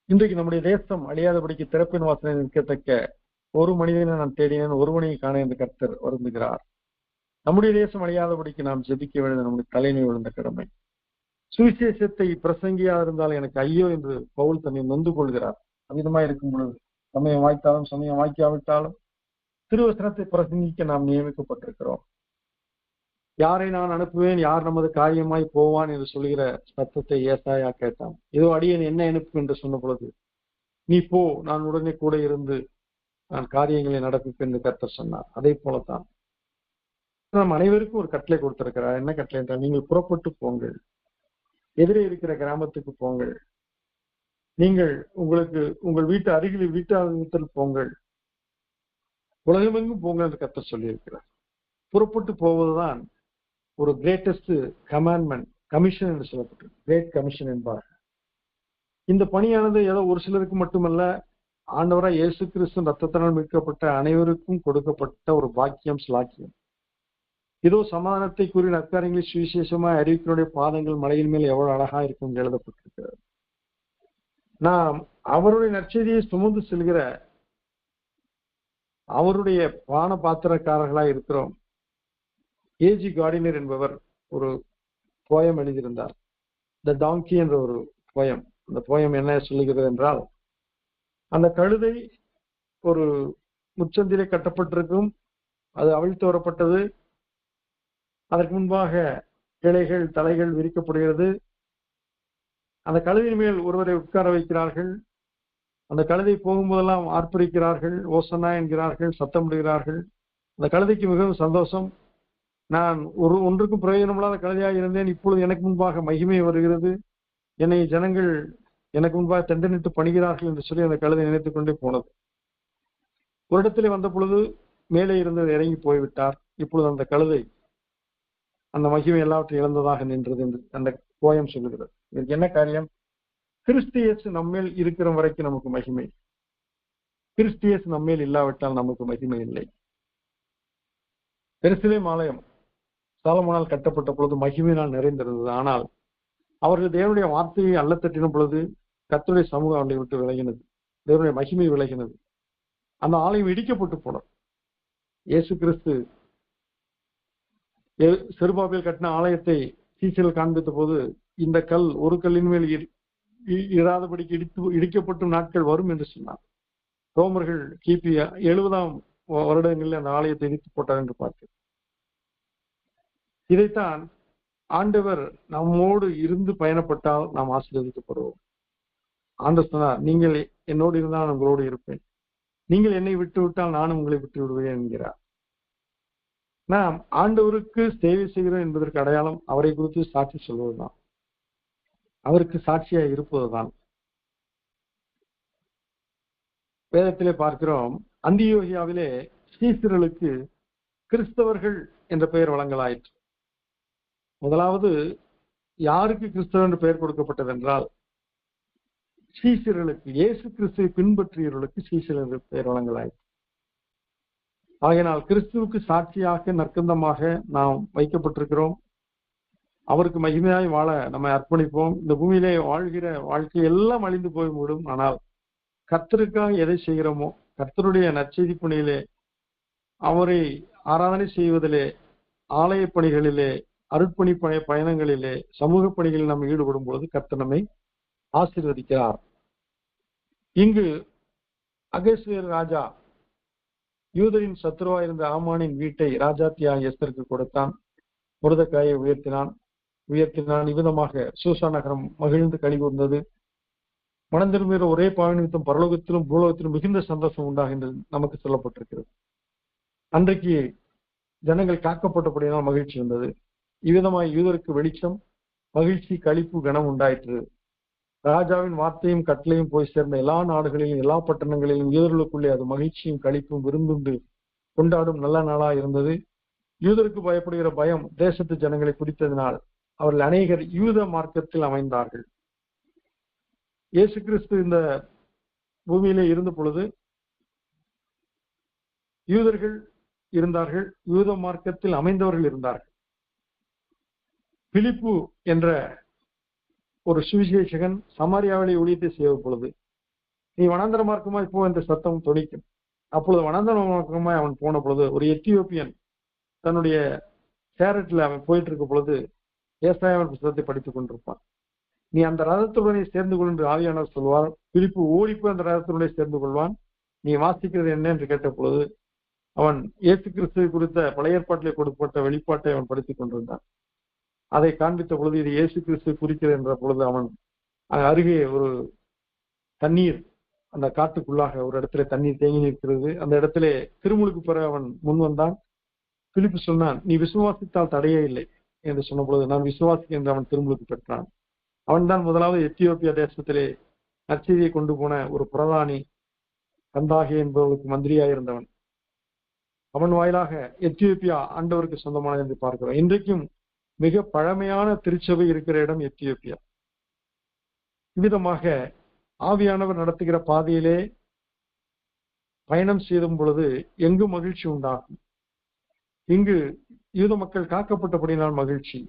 இன்றைக்கு நம்முடைய தேசம் அழியாதபடிக்கு திறப்பின் வாசனை நிற்கத்தக்க ஒரு மனிதனை நான் தேடினேன், ஒருவனை காண என்று கர்த்தர் வருந்துகிறார். நம்முடைய தேசம் அழியாதபடிக்கு நாம் ஜெபிக்க வேண்டியது நம்முடைய தலைமை விழுந்த கடமை. சுவிசேஷத்தை பிரசங்கியா இருந்தால் எனக்கு ஐயோ என்று பவுல் தன்னை நொந்து கொள்கிறார். அமிதமா இருக்கும் பொழுது சமயம் வாய்த்தாலும் சமயம் வாய்க்காவிட்டாலும் திருவசனத்தை பிரசங்கிக்க நாம் நியமிக்கப்பட்டிருக்கிறோம். யாரை நான் அனுப்புவேன், யார் நமது காரியமாய் போவான் என்று சொல்கிற சத்தத்தை ஏசாயா கேட்டான். ஏதோ அடியேன் என்ன அனுப்பு என்று சொன்ன பொழுது, நீ போ, நான் உடனே கூட இருந்து நான் காரியங்களை நடப்பிப்பேன் என்று கர்த்தர் சொன்னார். அதே போலத்தான் நாம் அனைவருக்கும் ஒரு கட்டளை கொடுத்திருக்கிறார். என்ன கட்டளை என்றால், நீங்கள் புறப்பட்டு போங்கள், எதிரே இருக்கிற கிராமத்துக்கு போங்கள், நீங்கள் உங்கள் வீட்டு அருகில் வீட்டாளத்தில் போங்கள், உலகமெங்கும் போங்கள் என்று கர்த்தர் சொல்லியிருக்கிறார். புறப்பட்டு போவதுதான் ஒரு கிரேட்டஸ்ட் கமாண்ட்மெண்ட், கமிஷன் என்று சொல்லப்பட்டது. கிரேட் கமிஷன் என்பார். இந்த பணியானது ஏதோ ஒரு சிலருக்கு மட்டுமல்ல, ஆண்டவராய் இயேசு கிறிஸ்து ரத்தத்தினால் மீட்கப்பட்ட அனைவருக்கும் கொடுக்கப்பட்ட ஒரு பாக்கியம், ஸ்லாக்கியம். இதோ சமாதானத்தை கூறி நற்காரியங்களை சுவிசேஷமாய் அறிவிக்கிறோடைய பாதங்கள் மலையின் மேல் எவ்வளவு அழகா இருக்கும் என்று எழுதப்பட்டிருக்கிறது. நாம் அவருடைய நற்செய்தியை சுமந்து செல்கிற அவருடைய பான பாத்திரக்காரர்களாய் இருக்கிறோம். ஏஜி கார்டினர் என்பவர் ஒரு போயம் எழுதியிருந்தார், த டாங்கி என்ற ஒரு போயம். அந்த போயம் என்ன சொல்லுகிறது என்றால், அந்த கழுதை ஒரு முச்சந்திலே கட்டப்பட்டிருக்கும், அது அவிழ்த்து வரப்பட்டது, அதற்கு முன்பாக கிளைகள் தலைகள் விரிக்கப்படுகிறது, அந்த கழுதையின் மேல் ஒருவரை உட்கார வைக்கிறார்கள், அந்த கழுதை போகும்போதெல்லாம் ஆர்ப்பரிக்கிறார்கள், ஓசனா என்கிறார்கள், சத்தமிடுகிறார்கள். அந்த கழுதைக்கு மிகவும் சந்தோஷம், நான் ஒன்றுக்கும் பிரயோஜனமில்லாத கழுதையாக இருந்தேன், இப்பொழுது எனக்கு முன்பாக மகிமை வருகிறது, என்னை ஜனங்கள் எனக்கு முன்பாக தண்டனிட்டு பணிகிறார்கள் என்று சொல்லி அந்த கழுதை நினைத்துக் கொண்டே போனது. ஒரு இடத்திலே வந்த பொழுது மேலே இருந்தது இறங்கி போய்விட்டார். இப்பொழுது அந்த கழுதை அந்த மகிமை எல்லாவற்றையும் இழந்ததாக நின்றது என்று அந்த போயம் சொல்லுகிறது. இதற்கு என்ன காரியம்? கிறிஸ்தியஸ் நம்மேல் இருக்கிற வரைக்கும் நமக்கு மகிமை, கிறிஸ்தியஸ் நம்மேல் இல்லாவிட்டால் நமக்கு மகிமை இல்லை. எருசலேம் ஆலயம் சாலமோனால் கட்டப்பட்ட பொழுது மகிமையினால் நிறைந்திருந்தது. ஆனால் அவர்கள் தேவனுடைய வார்த்தையை அல்ல தட்டின பொழுது கர்த்தருடைய சமூகம் அவர்களை விட்டு விலகினது, தேவனுடைய மகிமை விலகினது. அந்த ஆலயம் இடிக்கப்பட்டு போனது. இயேசு கிறிஸ்து செருபாபேல் கட்டின ஆலயத்தை சீசர்கள் காண்பித்த போது, இந்த கல் ஒரு கல்லின் மேல் இராதபடிக்கு இடிக்கப்படும் நாட்கள் வரும் என்று சொன்னார். ரோமர்கள் கிபி 70ஆம் வருடங்களில் அந்த ஆலயத்தை இடித்து போட்டார் என்று பார்க்கிறோம். இதைத்தான் ஆண்டவர் நம்மோடு இருந்து பயணப்பட்டால் நாம் ஆசீர்வதிக்கப்படுவோம். ஆண்டவர் சொன்னார், நீங்கள் என்னோடு இருந்தால் நான் உங்களோடு இருப்பேன், நீங்கள் என்னை விட்டு விட்டால் நானும் உங்களை விட்டு விடுவேன் என்கிறார். நாம் ஆண்டவருக்கு சேவை செய்கிறோம் என்பதற்கு அடையாளம் அவரை குறித்து சாட்சி சொல்வதுதான், அவருக்கு சாட்சியா இருப்பதுதான். வேதத்திலே பார்க்கிறோம், அந்தியோகியாவிலே சீசர்களுக்கு கிறிஸ்தவர்கள் என்ற பெயர் வழங்கலாயிற்று. முதலாவது யாருக்கு கிறிஸ்தவர் என்று பெயர் கொடுக்கப்பட்டது என்றால், சீசர்களுக்கு, இயேசு கிறிஸ்துவை பின்பற்றியவர்களுக்கு சீசர் என்று பெயர் வழங்கலாயிற்று. ஆகையினால் கிறிஸ்துவுக்கு சாட்சியாக நற்கந்தமாக நாம் வைக்கப்பட்டிருக்கிறோம். அவருக்கு மகிமையாய் வாழ நம்மை அர்ப்பணிப்போம். இந்த பூமியிலே வாழ்கிற வாழ்க்கை எல்லாம் அழிந்து போய்விடும். ஆனால் கர்த்தருக்காக எதை செய்கிறோமோ, கர்த்தருடைய நற்செய்தி பணியிலே, அவரை ஆராதனை செய்வதிலே, ஆலய பணிகளிலே, அருட்பணி பயணங்களிலே, சமூக பணிகளில் நாம் ஈடுபடும் பொழுது கர்த்தர் நம்மை ஆசீர்வதிக்கிறார். இங்கு அகஸ்வேர் ராஜா யூதரின் சத்துருவாய் இருந்த ஆமானின் வீட்டை ராஜாத்தியாக எஸ்தருக்கு கொடுத்தான். முருதக்காயை உயர்த்தினான். இவ்விதமாக சூசா நகரம் மகிழ்ந்து கழிவுர்ந்தது. மனம் திரும்புகிற ஒரே பாவ நிமித்தம் பரலோகத்திலும் பூலோகத்திலும் மிகுந்த சந்தோஷம் உண்டாகின்றது நமக்கு சொல்லப்பட்டிருக்கிறது. அன்றைக்கு ஜனங்கள் காக்கப்பட்டபடியால் மகிழ்ச்சி இருந்தது. இவ்விதமாய் யூதருக்கு வெளிச்சம், மகிழ்ச்சி, களிப்பு, கனம் உண்டாயிற்று. ராஜாவின் வார்த்தையும் கட்டளையும் போய் சேர்ந்த எல்லா நாடுகளிலும், எல்லா பட்டணங்களிலும் யூதர்களுக்குள்ளே அது மகிழ்ச்சியும் களிப்பும் விருந்துண்டு கொண்டாடும் நல்ல நாளா இருந்தது. யூதருக்கு பயப்படுகிற பயம் தேசத்து ஜனங்களை குறித்ததினால் அவர்கள் அநேகர் யூத மார்க்கத்தில் அமைந்தார்கள். இயேசு கிறிஸ்து இந்த பூமியிலே இருந்த பொழுது யூதர்கள் இருந்தார்கள், யூத மார்க்கத்தில் அமைந்தவர்கள் இருந்தார்கள். பிலிப்பு என்ற ஒரு சுவிசேஷகன் சமாரியாவிலே ஊழியத்தை செய்ய பொழுது, நீ வனாந்தர மார்க்கமாய் போ என்ற சத்தம் தொனிக்கும். அப்பொழுது வனாந்தர மார்க்கமாய் அவன் போன பொழுது ஒரு எத்தியோப்பியன் தன்னுடைய சேரட்டில் அவன் போயிட்டு இருக்க பொழுது ஏசாயாவின் புத்தகத்தை படித்துக் கொண்டிருப்பான். நீ அந்த ரதத்துடனே சேர்ந்து கொள் என்று ஆவியானவர் சொல்வார். பிலிப்பு ஓடிப்போய் அந்த ரதத்துடனே சேர்ந்து கொள்வான். நீ வாசிக்கிறது என்ன என்று கேட்ட பொழுது அவன் இயேசு கிறிஸ்து குறித்த பழைய ஏற்பாட்டிலே கொடுக்கப்பட்ட வெளிப்பாட்டை அவன் படித்துக் கொண்டிருந்தான். அதை காண்பித்த பொழுது இது இயேசு கிறிஸ்து குறிக்கிறது என்ற பொழுது அவன் அருகே ஒரு தண்ணீர், அந்த காட்டுக்குள்ளாக ஒரு இடத்துல தண்ணீர் தேங்கி நிற்கிறது. அந்த இடத்திலே திருமுழுக்கு பெற அவன் முன் வந்தான். பிலிப்பு சொன்னான், நீ விசுவாசித்தால் தடையே இல்லை என்று சொன்ன பொழுது நான் விசுவாசி என்று அவன் திருமுழுக்கு பெற்றான். அவன் தான் முதலாவது எத்தியோப்பியா தேசத்திலே நற்செய்தியை கொண்டு போன ஒரு பிரதானி, கந்தாகே என்பவர்களுக்கு மந்திரியாயிருந்தவன். அவன் வாயிலாக எத்தியோப்பியா ஆண்டவருக்கு சொந்தமானது என்று பார்க்கிறோம். இன்றைக்கும் மிக பழமையான திருச்சபை இருக்கிற இடம் எத்தியோப்பியா. இவ்விதமாக ஆவியானவர் நடத்துகிற பாதையிலே பயணம் செய்யும் பொழுது எங்கு மகிழ்ச்சி உண்டாகும். இங்கு யூத மக்கள் காக்கப்பட்டபடினால் மகிழ்ச்சி,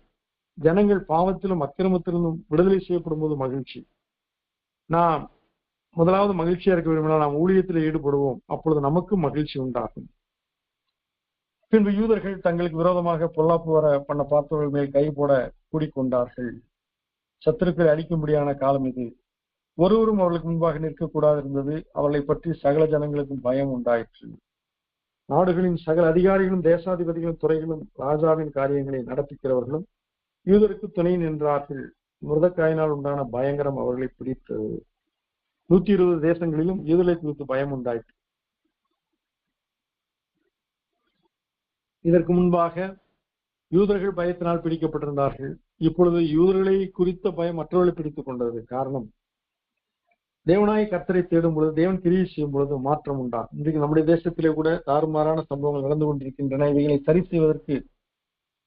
ஜனங்கள் பாவத்திலும் அக்கிரமத்திலும் விடுதலை செய்யப்படும் போது மகிழ்ச்சி. நாம் முதலாவது மகிழ்ச்சியா இருக்க விரும்பினால் நாம் ஊழியத்தில் ஈடுபடுவோம், அப்பொழுது நமக்கும் மகிழ்ச்சி உண்டாகும். பின்பு யூதர்கள் தங்களுக்கு விரோதமாக பொல்லாப்பு வர பண்ண பார்த்தவர்கள் மேல் கை போட கூடிக்கொண்டார்கள். சத்துருக்களை அழிக்கும்படியான காலம் இது. ஒருவரும் அவர்களுக்கு முன்பாக நிற்கக்கூடாது இருந்தது. அவர்களை பற்றி சகல ஜனங்களுக்கும் பயம் உண்டாயிற்று. நாடுகளின் சகல அதிகாரிகளும், தேசாதிபதிகளும், துறைகளும், ராஜாவின் காரியங்களை நடப்பிக்கிறவர்களும் யூதருக்கு துணை நின்றார்கள். முருதக்காயினால் உண்டான பயங்கரம் அவர்களை பிடித்தது. 120 தேசங்களிலும் யூதர்களை குறித்து பயம் உண்டாயிற்று. இதற்கு முன்பாக யூதர்கள் பயத்தினால் பிடிக்கப்பட்டிருந்தார்கள். இப்பொழுது யூதர்களை குறித்த பயம் மற்றவர்களை பிடித்துக் கொண்டது. காரணம், தேவனாய் கர்த்தரை தேடும் பொழுது, தேவன் கிரியை செய்யும் பொழுது மாற்றம் உண்டாகும். இன்றைக்கு நம்முடைய தேசத்திலே கூட தாறுமாறான சம்பவங்கள் நடந்து கொண்டிருக்கின்றன. இவைகளை சரி செய்வதற்கு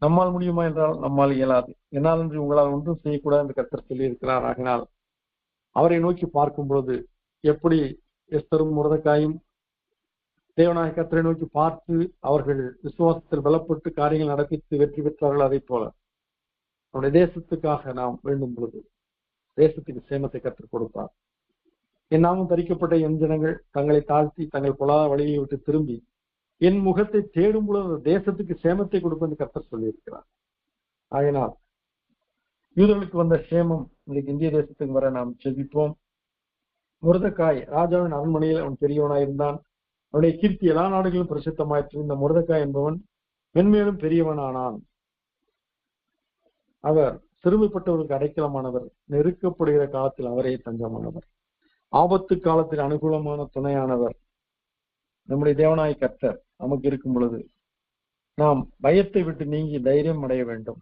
நம்மால் முடியுமா என்றால் நம்மால் இயலாது. என்னால் என்று உங்களால் ஒன்றும் செய்யக்கூடாது என்று கர்த்தர் சொல்லி இருக்கிறார். ஆகினால் அவரை நோக்கி பார்க்கும் பொழுது எப்படி எஸ்தரும் முருதக்காயும் தேவனாய கர்த்தரை நோக்கி பார்த்து அவர்கள் விசுவாசத்தில் பலப்பட்டு காரியங்கள் நடப்பித்து வெற்றி பெற்றார்கள், அதை போல நம்முடைய தேசத்துக்காக நாம் வேண்டும் பொழுது தேசத்துக்கு சேமத்தை கற்றுக் கொடுப்பார். என் நாமும் தரிக்கப்பட்ட என் ஜனங்கள் தங்களை தாழ்த்தி தங்கள் பொல்லாத வழியை விட்டு திரும்பி என் முகத்தை தேடும் பொழுது தேசத்துக்கு சேமத்தை கொடுப்பேன் கர்த்தர் சொல்லியிருக்கிறார். ஆகினால் யூதர்களுக்கு வந்த சேமம் இன்னைக்கு இந்திய தேசத்துக்கு வர நாம் செபிப்போம். முருதக்காய் ராஜாவின் அரண்மனையில் அவன் பெரியவனாயிருந்தான். அவனுடைய கீர்த்தி எல்லா நாடுகளிலும் பிரசித்தமாயிற்று. இந்த முருதக்காய் என்பவன் மென்மேலும் பெரியவனானான். அவர் சிறுமைப்பட்டவர்களுக்கு அடைக்கலமானவர், நெருக்கப்படுகிற காலத்தில் அவரே தஞ்சமானவர், ஆபத்து காலத்தில் அனுகூலமான துணையானவர். நம்முடைய தேவனாய் கர்த்தர் நமக்கு இருக்கும் பொழுது நாம் பயத்தை விட்டு நீங்கி தைரியம் அடைய வேண்டும்.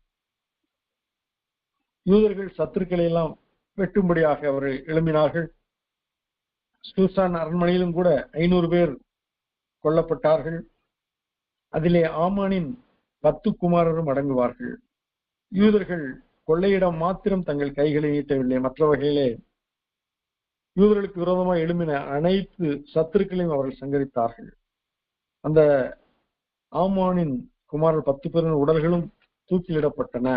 யூதர்கள் சத்துருக்களை எல்லாம் வெட்டும்படியாக அவர்கள் எழும்பினார்கள். சூசான் அரண்மனையிலும் கூட 500 பேர் கொல்லப்பட்டார்கள். அதிலே ஆமானின் 10 குமாரரும் அடங்குவார்கள். யூதர்கள் கொள்ளையிடம் மாத்திரம் தங்கள் கைகளை நீட்டவில்லை, மற்ற வகையிலே யூதர்களுக்கு விரோதமாக எழும்பின அனைத்து சத்துருக்களையும் அவர்கள் சங்கரித்தார்கள். அந்த ஆமானின் குமாரர் 10 பேரின் உடல்களும் தூக்கிலிடப்பட்டன.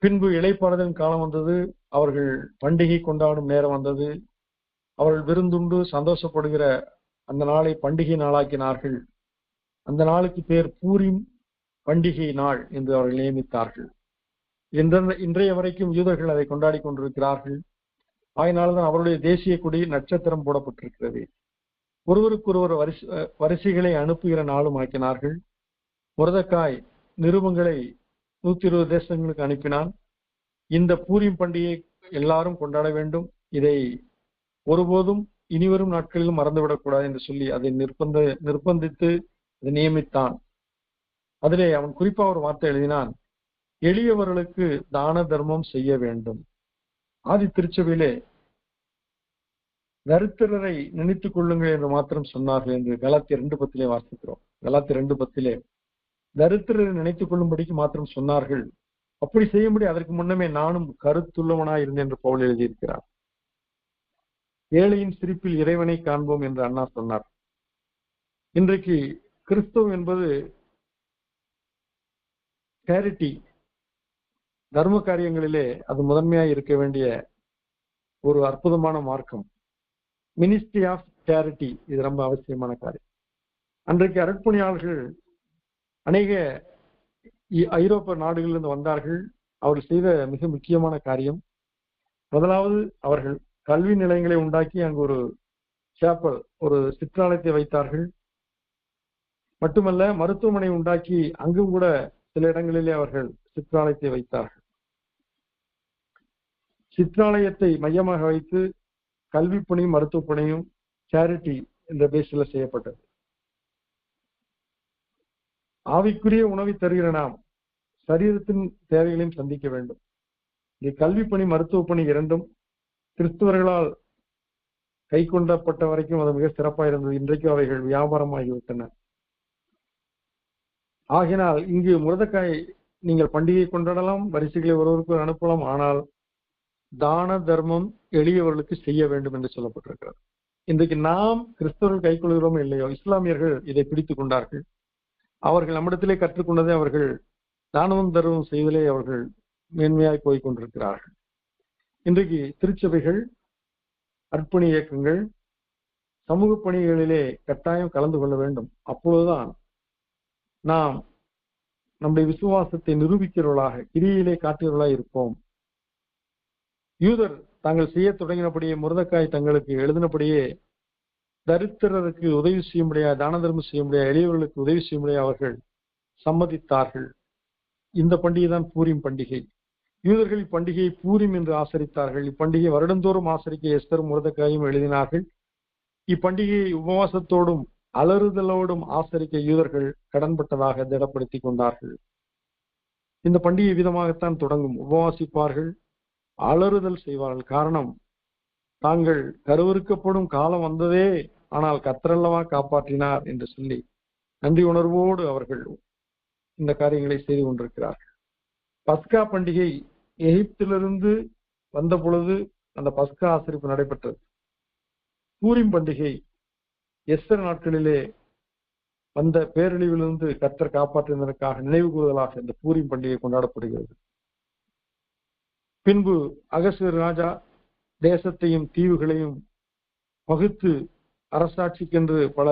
பின்பு இளைப்பாறுதலின் காலம் வந்தது. அவர்கள் பண்டிகை கொண்டாடும் நேரம் வந்தது. அவர்கள் விருந்துண்டு சந்தோஷப்படுகிற அந்த நாளை பண்டிகை நாளாக்கினார்கள். அந்த நாளுக்கு பேர் பூரிம் பண்டிகை நாள் என்று அவர்கள் நியமித்தார்கள். இன்றைய வரைக்கும் யூதர்கள் அதை கொண்டாடி கொண்டிருக்கிறார்கள். ஆயினால்தான் அவருடைய தேசிய கொடி நட்சத்திரம் போடப்பட்டிருக்கிறது. ஒருவருக்கொருவர் வரிசைகளை அனுப்புகிற நாளும் ஆக்கினார்கள். முருதக்காய் நிருபங்களை 120 தேசங்களுக்கு அனுப்பினான். இந்த பூரிம் பண்டிகையை எல்லாரும் கொண்டாட வேண்டும், இதை ஒருபோதும் இனிவரும் நாட்களிலும் மறந்துவிடக்கூடாது என்று சொல்லி அதை நிர்பந்தித்து அதை நியமித்தான். அதிலே அவன் குறிப்பா ஒரு வார்த்தை எழுதினான், எளியவர்களுக்கு தான தர்மம் செய்ய வேண்டும். ஆதி திருச்சபையிலே தரித்திரரை நினைத்துக் கொள்ளுங்கள் என்று மாத்திரம் சொன்னார்கள் என்று கலாத்தியர் 2:10 வாசிக்கிறோம். கலாத்தியர் 2:10 தரித்திரரை நினைத்துக் கொள்ளும்படிக்கு மாத்திரம் சொன்னார்கள். அப்படி செய்யும்படி அதற்கு முன்னமே நானும் கருத்துள்ளவனாய் இருந்தேன் என்று பவுல் எழுதியிருக்கிறார். ஏழையின் சிரிப்பில் இறைவனை காண்போம் என்று அண்ணா சொன்னார். இன்றைக்கு கிறிஸ்தவம் என்பது சேரிட்டி, தர்ம காரியங்களிலே அது முதன்மையாக இருக்க வேண்டிய ஒரு அற்புதமான மார்க்கம். மினிஸ்ட்ரி ஆஃப் சேரிட்டி, இது ரொம்ப அவசியமான காரியம். அன்றைக்கு அருட்பணியாளர்கள் அநேக ஐரோப்பிய நாடுகளிலிருந்து வந்தார்கள். அவர்கள் செய்த மிக முக்கியமான காரியம், முதலாவது அவர்கள் கல்வி நிலையங்களை உண்டாக்கி அங்கு ஒரு சேப்பல், ஒரு சிற்றாலயத்தை வைத்தார்கள். மட்டுமல்ல, மருத்துவமனை உண்டாக்கி அங்கும் கூட சில இடங்களிலே அவர்கள் சிற்றாலயத்தை வைத்தார்கள். சிற்றாலயத்தை மையமாக வைத்து கல்வி பணியும் மருத்துவ பணியும் சேரிட்டி என்ற பேஸில் செய்யப்பட்டது. ஆவிக்குரிய உணவை தருகிற நாம் சரீரத்தின் தேவைகளையும் சந்திக்க வேண்டும். இந்த கல்வி பணி மருத்துவ பணி இரண்டும் கிறிஸ்தவர்களால் கை கொண்டப்பட்ட வரைக்கும் அது மிக சிறப்பாக இருந்தது. இன்றைக்கு அவைகள் வியாபாரமாகிவிட்டன. ஆகினால் இங்கு முருதக்காய் நீங்கள் பண்டிகை கொண்டாடலாம், வரிசைகளை ஒருவருக்கு அனுப்பலாம், ஆனால் தான தர்மம் எளியவர்களுக்கு செய்ய வேண்டும் என்று சொல்லப்பட்டிருக்கிறது. இன்றைக்கு நாம் கிறிஸ்தவர்கள் கை கொள்கிறோமோ இல்லையோ, இஸ்லாமியர்கள் இதை பிடித்துக் கொண்டார்கள். அவர்கள் நம்மிடத்திலே கற்றுக்கொண்டதை அவர்கள் தானமும் தர்மம் செய்வதிலே அவர்கள் மேன்மையாய் போய் கொண்டிருக்கிறார்கள். இன்றைக்கு திருச்சபைகள், அர்ப்பணி இயக்கங்கள் சமூக பணிகளிலே கட்டாயம் கலந்து கொள்ள வேண்டும். அப்பொழுதுதான் நாம் நம்முடைய விசுவாசத்தை நிரூபிக்கிறவர்களாக, கிரியிலே காட்டுகிறவர்களாக இருப்போம். யூதர் தாங்கள் செய்ய தொடங்கினபடியே, முருதக்காய் தங்களுக்கு எழுதினபடியே தரித்திரருக்கு உதவி செய்யும்படியா, தான தர்மம் செய்யும்படியா, எளியவர்களுக்கு உதவி செய்யும்படியா அவர்கள் சம்மதித்தார்கள். இந்த பண்டிகை தான் பூரிம் பண்டிகை. யூதர்கள் இப்பண்டிகையை பூரிம் என்று ஆசரித்தார்கள். இப்பண்டிகை வருடந்தோறும் ஆசரிக்க எஸ்தரும் முருதக்காயும் எழுதினார்கள். இப்பண்டிகையை உபவாசத்தோடும் அலறுதலோடும் ஆசரிக்க யூதர்கள் கடன்பட்டதாக திடப்படுத்தி கொண்டார்கள். இந்த பண்டிகை விதமாகத்தான் தொடங்கும். உபவாசிப்பார்கள், அலறுதல் செய்வார்கள். காரணம், தாங்கள் கருவறுக்கப்படும் காலம் வந்ததே, ஆனால் கர்த்தரல்லவா காப்பாற்றினார் என்று சொல்லி நன்றி உணர்வோடு அவர்கள் இந்த காரியங்களை செய்து கொண்டிருக்கிறார்கள். பஸ்கா பண்டிகை எகிப்திலிருந்து வந்த பொழுது அந்த பஸ்கா ஆசரிப்பு நடைபெற்றது. பூரிம் பண்டிகை எஸ்தர் நாட்களிலே வந்த பேரழிவிலிருந்து கர்த்தர் காப்பாற்றினதற்காக நினைவு கூறுதலாக இந்த பூரிம் பண்டிகை கொண்டாடப்படுகிறது. பின்பு அகஸ்வேரு ராஜா தேசத்தையும் தீவுகளையும் பகுத்து அரசாட்சிக்கென்று பல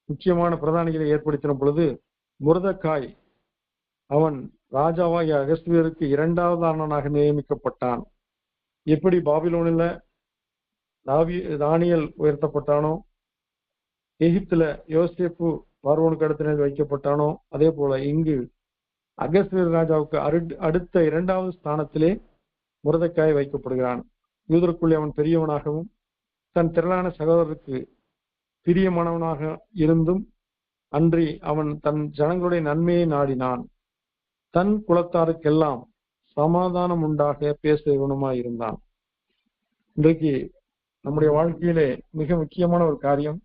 முக்கியமான பிரதானிகளை ஏற்படுத்தின பொழுது முருதக்காய் அவன் ராஜாவாகிய அகஸ்தியருக்கு இரண்டாவது அண்ணனாக நியமிக்கப்பட்டான். எப்படி பாபிலோனில் தானியல் உயர்த்தப்பட்டானோ, எகிப்துல யோசேப்பு பார்வோனுக்கு அடுத்த நிலையில் வைக்கப்பட்டானோ, அதே போல இங்கு அகஸ்தியர் ராஜாவுக்கு அடுத்த இரண்டாவது ஸ்தானத்திலே முருதக்காய் வைக்கப்படுகிறான். யூதருக்குள்ளே அவன் பெரியவனாகவும் தன் திரளான சகோதரருக்கு பிரியமானவனாக இருந்தும் அன்றி அவன் தன் ஜனங்களுடைய நன்மையை நாடினான். தன் குலத்தாருக்கெல்லாம் சமாதானம் உண்டாக பேசுவனுமாய் இருந்தான். இன்றைக்கு நம்முடைய வாழ்க்கையிலே மிக முக்கியமான ஒரு காரியம்,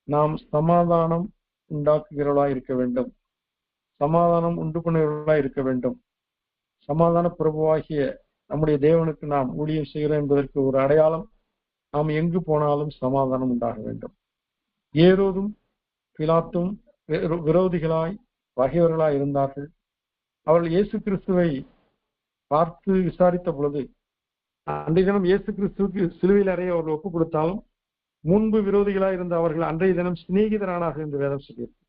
நாம் சமாதானம் உண்டாக்குகிறவர்களாய் இருக்க வேண்டும், சமாதானம் உண்டு பண்ணுகிறவர்களாய் இருக்க வேண்டும். சமாதான பிரபுவாகிய நம்முடைய தேவனுக்கு நாம் ஊழியம் செய்கிறோம் என்பதற்கு ஒரு அடையாளம், நாம் எங்கு போனாலும் சமாதானம் உண்டாக வேண்டும். ஏரோதும் பிலாத்தும் விரோதிகளாய் பகைவர்களாய் இருந்தார்கள். அவர்கள் இயேசு கிறிஸ்துவை பார்த்து விசாரித்த பொழுது, அன்றைய தினம் இயேசு கிறிஸ்துவுக்கு சிலுவையில் அறைய அவர்கள் ஒப்புக் கொடுத்தாலும் முன்பு விரோதிகளாய் இருந்த அவர்கள் அன்றைய தினம் சிநேகிதரானார்கள் என்று வேதம் சொல்லியிருக்கு.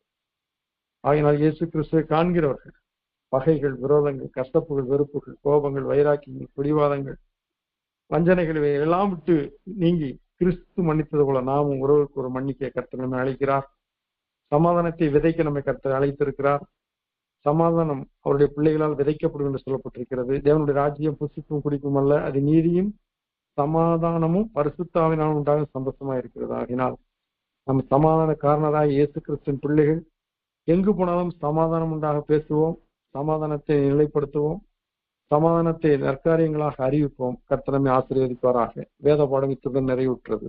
ஆகினால் இயேசு கிறிஸ்துவை காண்கிறவர்கள் பகைகள், விரோதங்கள், கஷ்டப்புகள், வெறுப்புகள், கோபங்கள், வைராக்கியங்கள், பிடிவாதங்கள், வஞ்சனைகள் எல்லாம் விட்டு நீங்கி கிறிஸ்து மன்னித்தது போல நாமும் ஒருவருக்கு ஒரு மன்னிக்க கர்த்தர் நம்மை அழைக்கிறார். சமாதானத்தை விதைக்க நம்மை கர்த்தர் அழைத்திருக்கிறார். சமாதானம் அவருடைய பிள்ளைகளால் விதைக்கப்படும் என்று சொல்லப்பட்டிருக்கிறது. தேவனுடைய ராஜ்யம் புசிப்பும் குடிப்பும் அல்ல, அது நீதியும் சமாதானமும் பரிசுத்தாவினாலும் உண்டாக சந்தோஷமா இருக்கிறது. ஆகினால் நம் சமாதான காரணராய் இயேசு கிறிஸ்துவின் பிள்ளைகள் எங்கு போனாலும் சமாதானம் உண்டாக பேசுவோம், சமாதானத்தை நிலைப்படுத்துவோம், சமாதானத்தை நற்காரியங்களாக அறிவிப்போம். கர்த்தர் நம்மை ஆசீர்வதிப்பாராக. வேத பாடம் இத்துடன் நிறைவுற்றது.